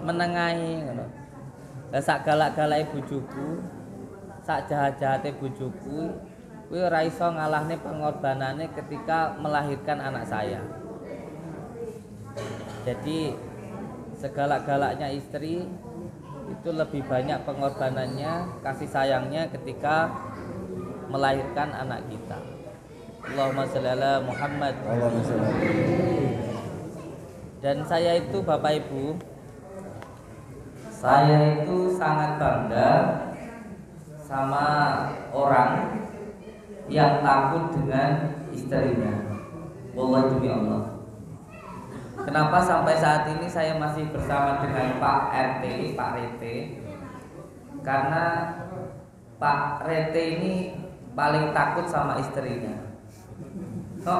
menengahi ngono. Lah sak galak-galake bojoku, sak jahat-jahate bojoku, kuwi ora iso ngalahne pengorbanane ketika melahirkan anak saya. Jadi segalak-galaknya istri itu lebih banyak pengorbanannya, kasih sayangnya ketika melahirkan anak kita. Allahumma shalli ala Muhammad. Allahumma shalli. Dan saya itu Bapak Ibu, saya itu sangat bangga sama orang yang takut dengan istrinya. Wallahi demi Allah. Kenapa sampai saat ini saya masih bersama dengan Pak RT, Pak Rete? Karena Pak Rete ini paling takut sama istrinya. Tak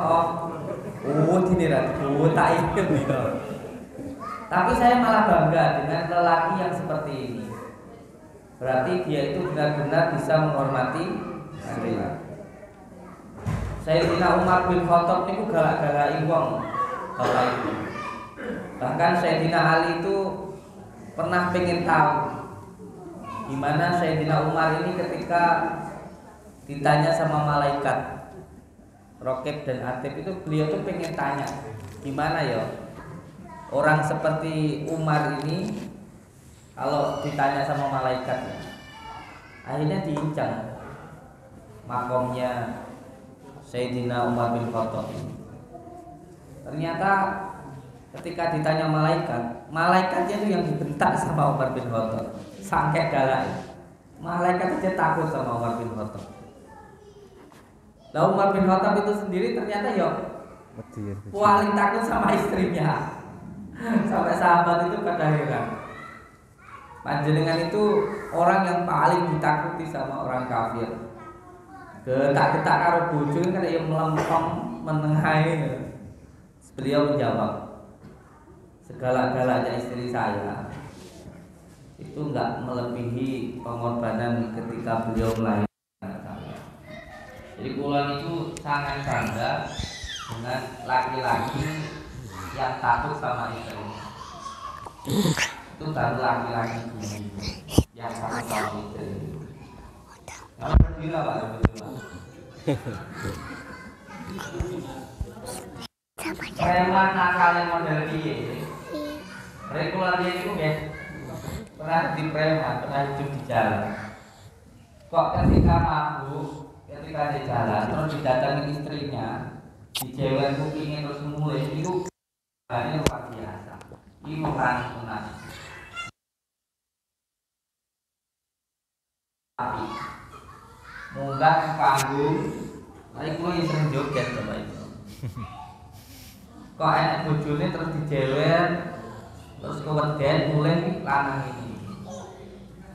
ikut gitu. Tapi saya malah bangga dengan lelaki yang seperti ini. Berarti dia itu benar-benar bisa menghormati istrinya. Sayyidina Umar bin Khattab itu galak-galaki wong, Bapak Ibu. Bahkan Sayyidina Ali itu pernah pengen tahu gimana Sayyidina Umar ini ketika ditanya sama malaikat Raqib dan Atib itu, beliau tuh pengen tanya gimana ya orang seperti Umar ini kalau ditanya sama malaikat. Akhirnya diincang makomnya Sayyidina Umar bin Khattab. Ternyata ketika ditanya malaikatnya itu yang dibentak sama Umar bin Khattab. Sampai galak. Malaikat aja takut sama Umar bin Khattab. Lah Umar bin Khattab itu sendiri ternyata ya paling takut sama istrinya. Sampai sahabat itu pada heran. Panjenengan itu orang yang paling ditakuti sama orang kafir. Getak-getak karo bojo kan yang melempem menengahi. Beliau menjawab, segala-galanya istri saya itu enggak melebihi pengorbanan ketika beliau melahirkan saya. Jadi kulon itu sangat bangga dengan laki-laki yang takut sama istrinya. Itu baru laki-laki yang takut sama istrinya. Kalau berdua Pak, berdua. Preman nakal yang model piye? Regular dia itu ya pernah di preman, pernah hidup di jalan. Kok ketika mabuk, ketika di jalan terus didatangi istrinya, dijewer kupingnya terus mulai itu ini luar biasa. Ini orang sunat. Tapi munggah ke panggung, lagi kulo yang sering joget coba itu. Kok enak bojone terus dijewer, terus keweden mulai lanang ini.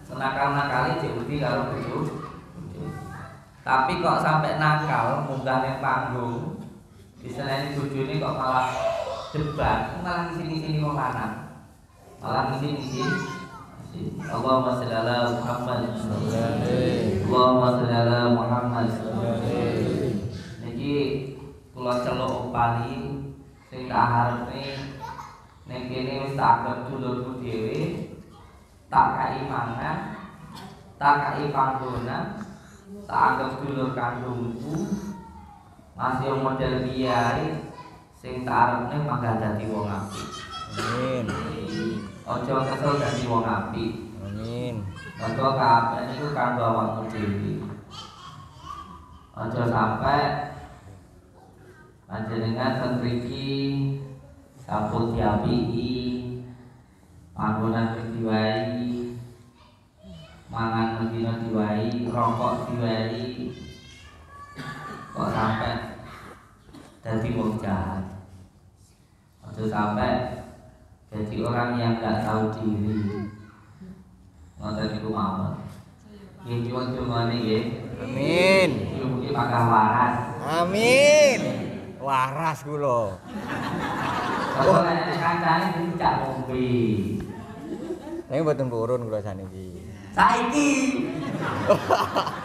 Senakal-nakali diundi kalau bojo. Tapi kok sampai nakal munggah ning panggung, diseneni bojone kok malah debat, malah ngisi-ngisi wong lanang. Malah ngisi-ngisi. Allahumma shalli ala Muhammad. Allahumma shalli ala Muhammad. Niki kula celuk upani sing tak harepe ning kene wis tak anggap dulurku dhewe, tak kai mangan, tak kai panggonan, tak anggap dulur kandungku, masih model biaya sing tak arepne panggah dadi wong apik. Amin. Ojo kesel dadi wong apik. Amin. Mergo kabeh niku kanggo awakmu dhewe. Ojo sampai panjenengan teng mriki sampun diapiki, panggonan wis diwahi, mangan mendina diwahi, rokok diwahi, kok sampai dadi wong jahat. Ojo sampai jadi orang yang nggak tahu diri. Ngoten niku mawon. Nggih nyuwun dongane nggih. Amin. Mugi mangkah waras. Amin. Waras kula. Kalau nek kancane dicak ngombe. Nek mboten purun kula saniki. Saiki.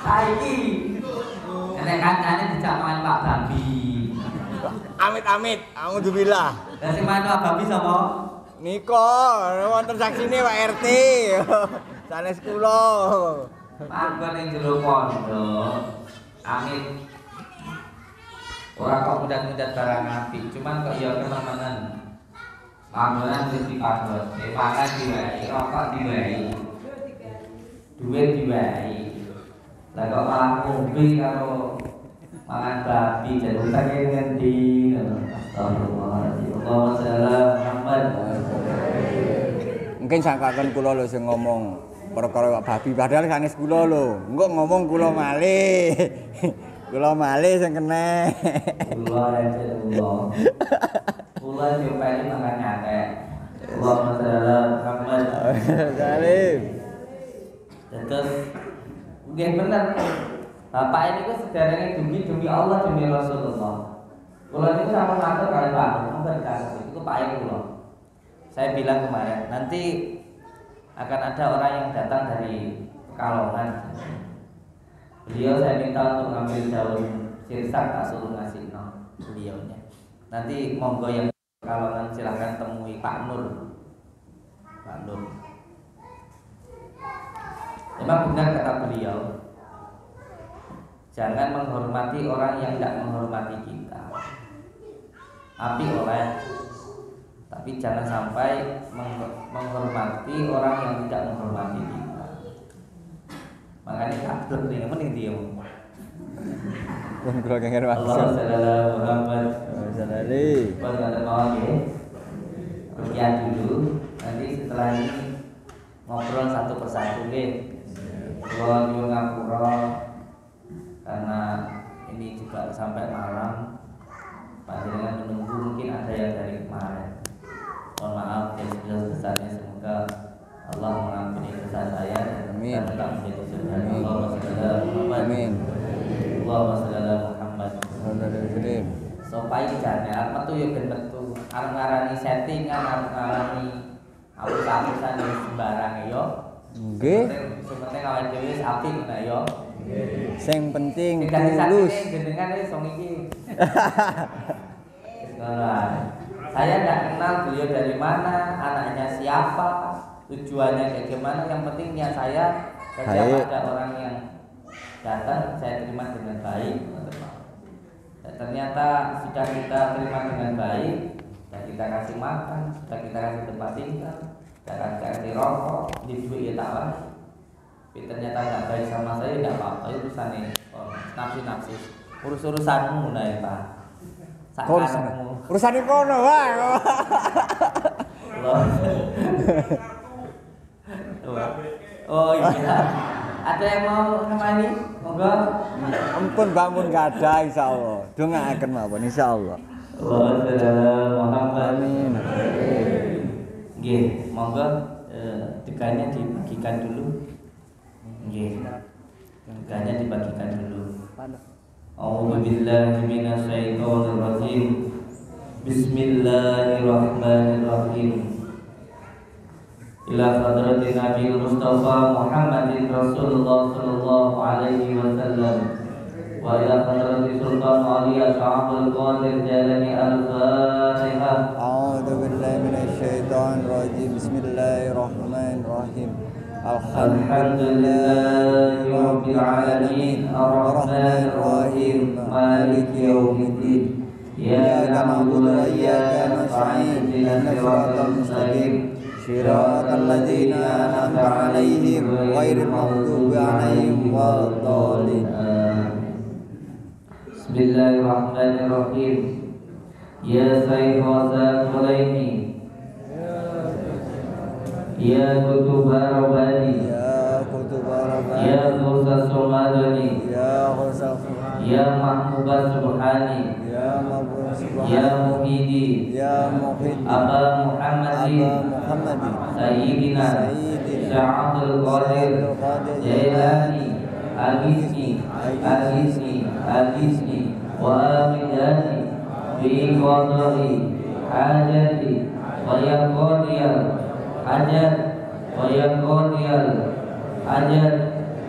Saiki. Nek kancane dicak mangan Pak Babi. Amit-amit, alhamdulillah. Lah sing mangan Pak Babi sapa? Niko, wonten saksine Pak RT. Sanes kula. Manggon ning jero pondok. Amit. Ora kok mudat-mudat barang apik, cuman kok ya kenemenan. Panggonan wis dipadhot, mangan diwahi, rokok diwahi. Duit diwahi. Lah kok malah ngombe karo mangan babi jan utake ngendi ngono. Astagfirullahaladzim. Allahumma shalli ala Muhammad. Mungkin sangkaken kula lho sing ngomong perkara Pak Babi padahal sanes kula lho. Engko ngomong kula malih. Kula malih sing kena. Kula Allah. Kula nyopeni mangan nyate. Allahumma shalli ala Muhammad. Salim. Terus nggih bener. Bapak ini ku sederenge demi Allah demi Rasulullah. Kula niku sampun matur kali Pak, monggo dikasih. Itu Pak kula. Saya bilang kemarin, nanti akan ada orang yang datang dari Pekalongan. Beliau saya minta untuk ngambil daun sirsak, tak suruh ngasih beliaunya. Nanti monggo yang Pekalongan silahkan temui Pak Nur. Pak Nur. Memang benar kata beliau, jangan menghormati orang yang tidak menghormati kita. Api oleh, tapi jangan sampai menghormati orang yang tidak menghormati kita. Makanya kabur nih, mending dia. Pun kula kenging Allah sallallahu Muhammad. Sallallahu. Kalau ada mau ya, sekian dulu. Nanti setelah ini ngobrol satu persatu deh. Kalau nyuwun ngapura karena ini juga sampai malam. Panjenengan menunggu, mungkin ada yang dari kemarin. Mohon maaf yang sebesar-besarnya, semoga Allah mengampuni dosa saya Amin. dan tetap menjadi surga. Amin. Allahumma shalli ala Muhammad. Amin. Allahumma shalli ala Muhammad. Alhamdulillah. Sopai jane arep metu yo ben metu. Arep ngarani settingan, arep ngarani apus-apusan yo sembarang yo. Nggih. Sementing awake dhewe wis apik ngono yo. Sing penting Tinggal tulus. jenengan wis wong iki. Saya nggak kenal beliau dari mana, anaknya siapa, tujuannya kayak gimana. Yang penting niat saya setiap ada orang yang datang saya terima dengan baik. Dan ternyata sudah kita terima dengan baik, sudah kita kasih makan, sudah kita kasih tempat tinggal, sudah kita kasih rokok, di duit ya tak lah. Tapi ternyata nggak baik sama saya, tidak apa-apa, itu urusannya nafsi-nafsi, urus-urusanmu nah ya Pak. Urusan kono wae. Oh iya. Ada yang mau nemani? Monggo. Ampun bangun gak ada insyaallah. Dongaaken mawon insyaallah. Muhammad. Amin. Nggih, monggo teganya dibagikan dulu. Nggih. Teganya dibagikan dulu. A'udzu billahi minasyaitonir rajim. Bismillahirrahmanirrahim. Ila hadratin Nabi Mustafa Muhammadin Rasulullah sallallahu alaihi wasallam wa ila hadratin Sultan Ali Syaikhul Qadir Jalani Al-Fatihah. A'udzu billahi minasyaitonir rajim. Bismillahirrahmanirrahim. Alhamdulillahi rabbil alamin arrahmanir rahim maliki yaumiddin iyyaka na'budu wa iyyaka nasta'in ihdinas siratal mustaqim siratal ladzina an'amta 'alaihim ghairil maghdubi 'alaihim waladdallin. Bismillahirrahmanirrahim. Ya sayyidina Qulaini Ya Kutuba Rabbani Ya Ghusa Sumadani Ya Mahmubah Subhani Ya Muhidi Aba Muhammadin Sayyidina Sya'adul Qadir Jailani Agisni Wa amidani Bi qadari Hajati Wa yaqadiyal Hajat wa yaqadiyal hajat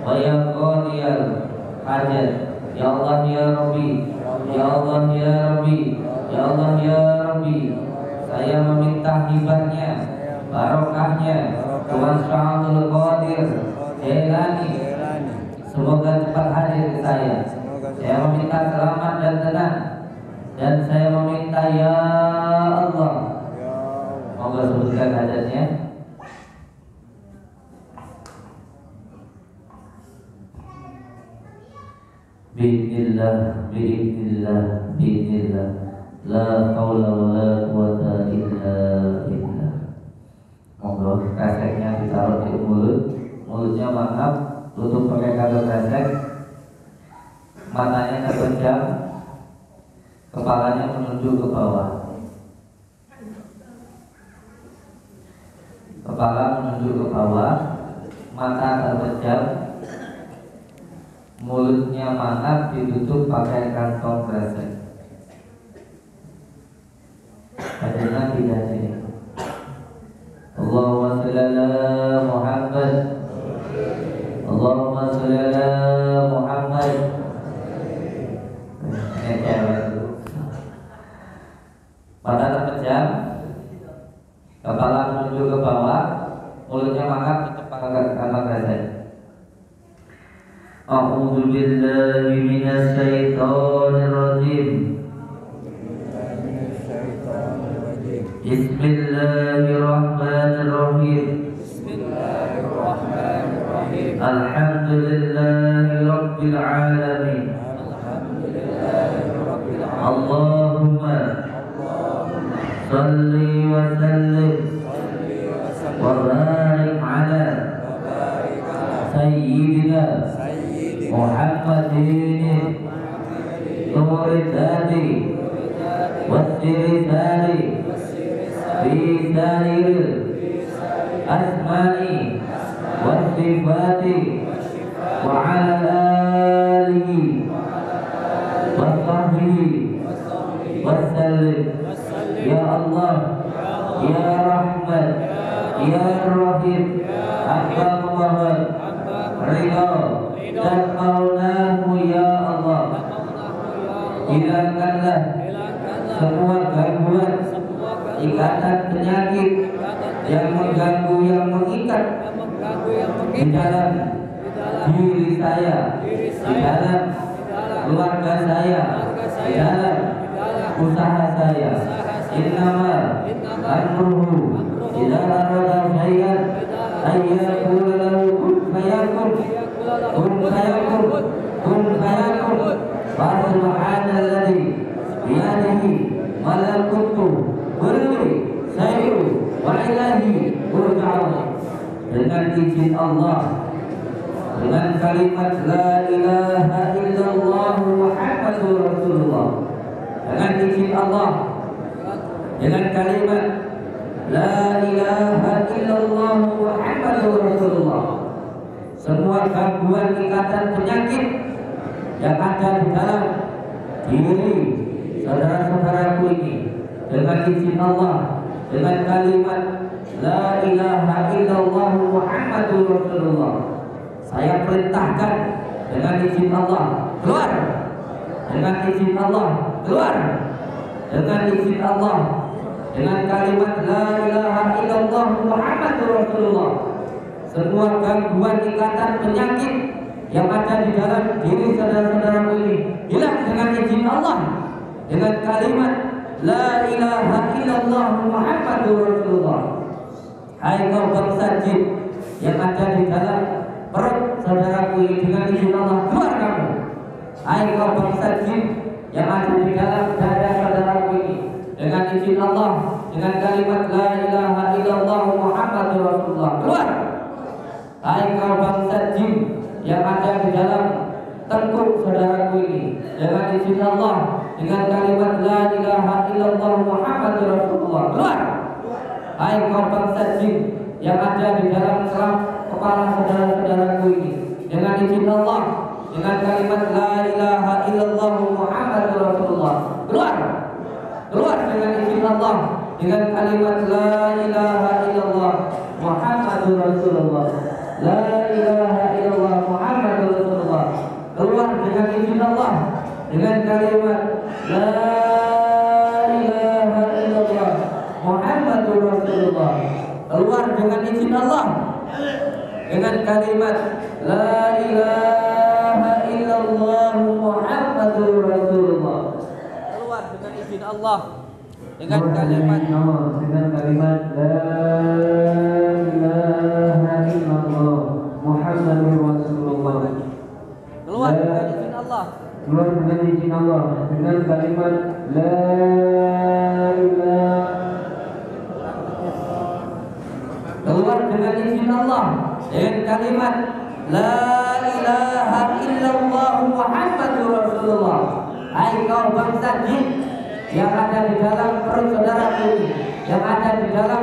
wa yaqadiyal hajat. Ya Allah ya Rabbi, ya Allah ya Rabbi, ya Allah ya Rabbi, saya meminta hibahnya, barokahnya Tuhan Syaikhul Qadir Jailani, semoga cepat hadir ke saya. Saya meminta selamat dan tenang, dan saya meminta ya Allah, moga sebutkan hajatnya. Bismillah, bismillah, bismillah. La haula wa la quwata illa billah. Monggo kasetnya ditaruh di mulutnya mangap, tutup pakai kado kresek, matanya terpejam, kepalanya menunjuk ke bawah. Kepala menunjuk ke bawah, mata terpejam, mulutnya mangap, ditutup pakai kantong kresek. Hadirnya tidak sini. Allahumma sholli ala Muhammad. Allahumma sholli ala Muhammad. Mata terpejam, kepala menunjuk ke bawah, mulutnya mangap, tutup pakai kantong kresek. A'udzu billahi minasy syaithanir rajim. Bismillahirrahmanirrahim. Bismillahirrahmanirrahim. Alhamdulillahi rabbil alamin. Allahumma salli wa sallim wa barik ala sayyidina Muhammadin Nuridadi Wasirithari fi sa'iril asma'i wa sifati wa ala alihi wa sahbihi wa sallim. Ya Allah, Ya Rahman, Ya Rahim, hamba memohon ridha dan maunamu ya Allah. Hilangkanlah semua gangguan, ikatan penyakit yang mengganggu, yang mengikat di dalam diri saya, di dalam keluarga saya, di dalam usaha saya. Innama amruhu idza arada syai'an ayyaqula lahu kun fayakun, kun fayakun, kun fayakun. Fa subhanalladzi biyadihi malakutu kulli syai'in wa ilaihi turja'un. Dengan izin Allah, dengan kalimat la ilaha illallah Muhammadur Rasulullah, dengan izin Allah, dengan kalimat la ilaha illallah Muhammadur Rasulullah, semua gangguan, ikatan, penyakit yang ada di dalam diri saudara-saudaraku ini, dengan izin Allah, dengan kalimat la ilaha illallah Muhammadur Rasulullah, saya perintahkan dengan izin Allah keluar, dengan izin Allah keluar, dengan izin Allah, dengan kalimat la ilaha illallah Muhammadur Rasulullah, semua gangguan, ikatan, penyakit yang ada di dalam diri saudara-saudaraku ini hilang dengan izin Allah, dengan kalimat la ilaha illallah Muhammadur Rasulullah. Hai kau bangsa jin yang ada di dalam perut saudaraku ini, dengan izin Allah keluar kamu. Hai kau bangsa jin yang ada di dalam dada saudaraku ini, dengan izin Allah, dengan kalimat la ilaha illallah Muhammadur Rasulullah keluar. Hai kau bangsa jin yang ada di dalam tengkuk saudaraku ini, dengan izin Allah, dengan kalimat la ilaha illallah Muhammadur Rasulullah keluar. Hai kau bangsa jin yang ada di dalam kelam kepala saudara-saudaraku ini, dengan izin Allah, dengan kalimat la ilaha illallah Muhammadur Rasulullah keluar. Keluar dengan izin Allah, dengan kalimat la ilaha illallah Muhammadur Rasulullah, la ilaha illallah Muhammadur Rasulullah. Keluar dengan izin Allah, dengan kalimat la ilaha illallah Muhammadur Rasulullah. Keluar dengan izin Allah, dengan kalimat la ilaha illallah Muhammadur Rasulullah. Keluar dengan izin Allah, dengan kalimat la ilaha illallah Muhammadur Rasulullah. Keluar dengan izin Allah, keluar dengan izin Allah, dengan kalimat la ilaha. Keluar dengan izin Allah, dengan kalimat la ilaha illallah Muhammadur Rasulullah. Hai kau bangsa jin yang ada di dalam perut saudaraku, yang ada di dalam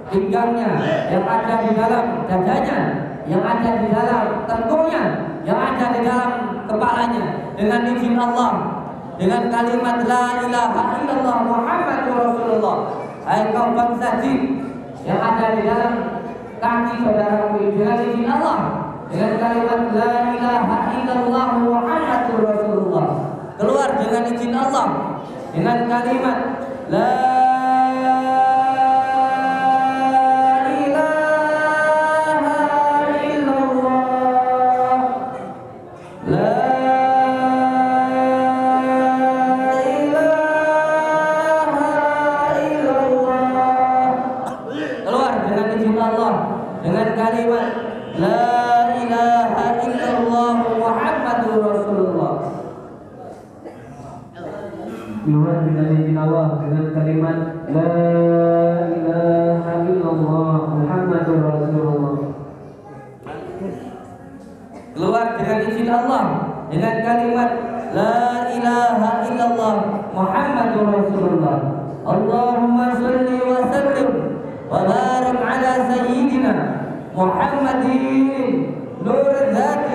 pinggangnya, yang ada di dalam dadanya, yang ada di dalam tengkuknya, yang ada di dalam kepalanya, dengan izin Allah, dengan kalimat la ilaha illallah Muhammadur Rasulullah. Hai kau bangsa jin yang ada di dalam kaki saudaraku, dengan izin Allah, dengan kalimat la ilaha illallah Muhammadur Rasulullah. Keluar dengan izin Allah, dengan kalimat la keluar dengan izin Allah, dengan kalimat la ilaha illallah Muhammadur Rasulullah. Keluar dengan izin Allah, dengan kalimat la ilaha illallah Muhammadur Rasulullah. Allahumma sholli wa sallim وبارك على سيدنا محمد نور الذات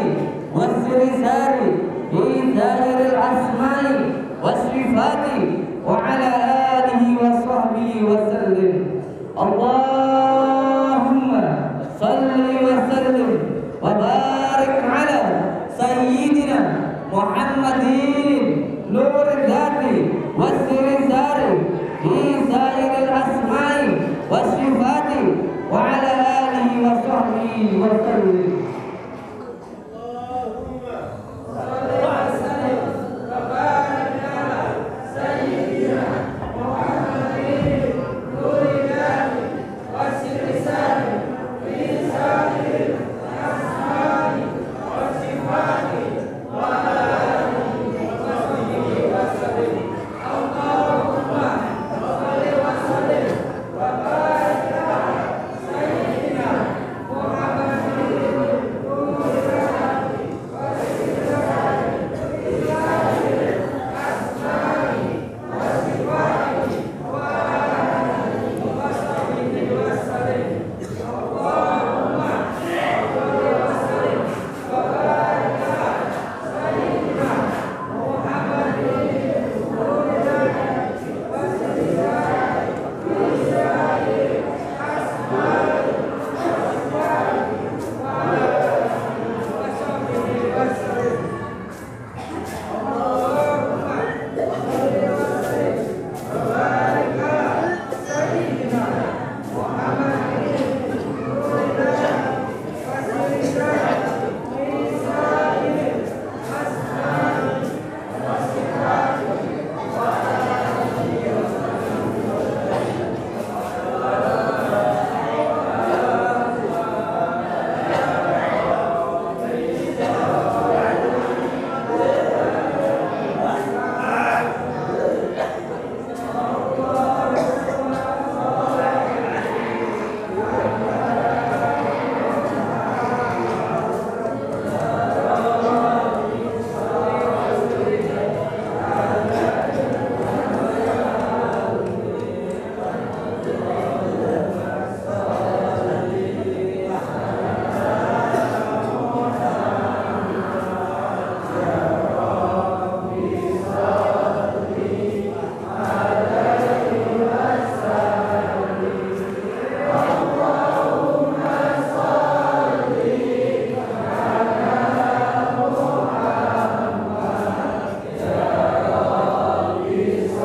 والسر ساري في سائر الأسماء والصفات وعلى آله وصحبه وسلم. اللهم صل وسلم وبارك على سيدنا محمد نور الذات والسر ساري في سائر الأسماء والصفات وعلى آله وصحبه وسلم.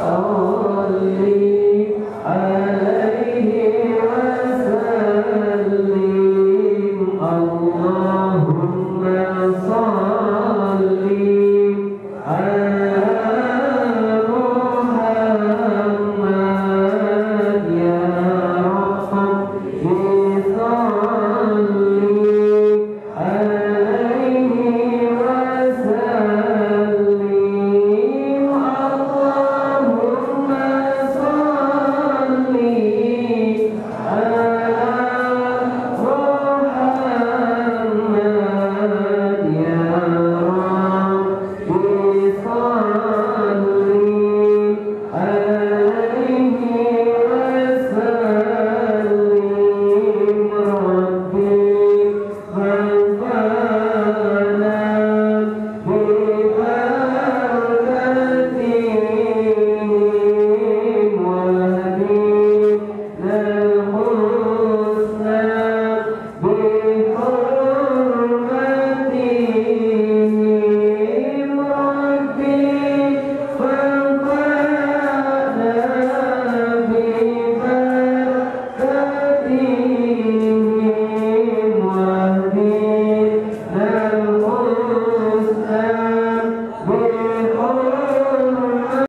Oh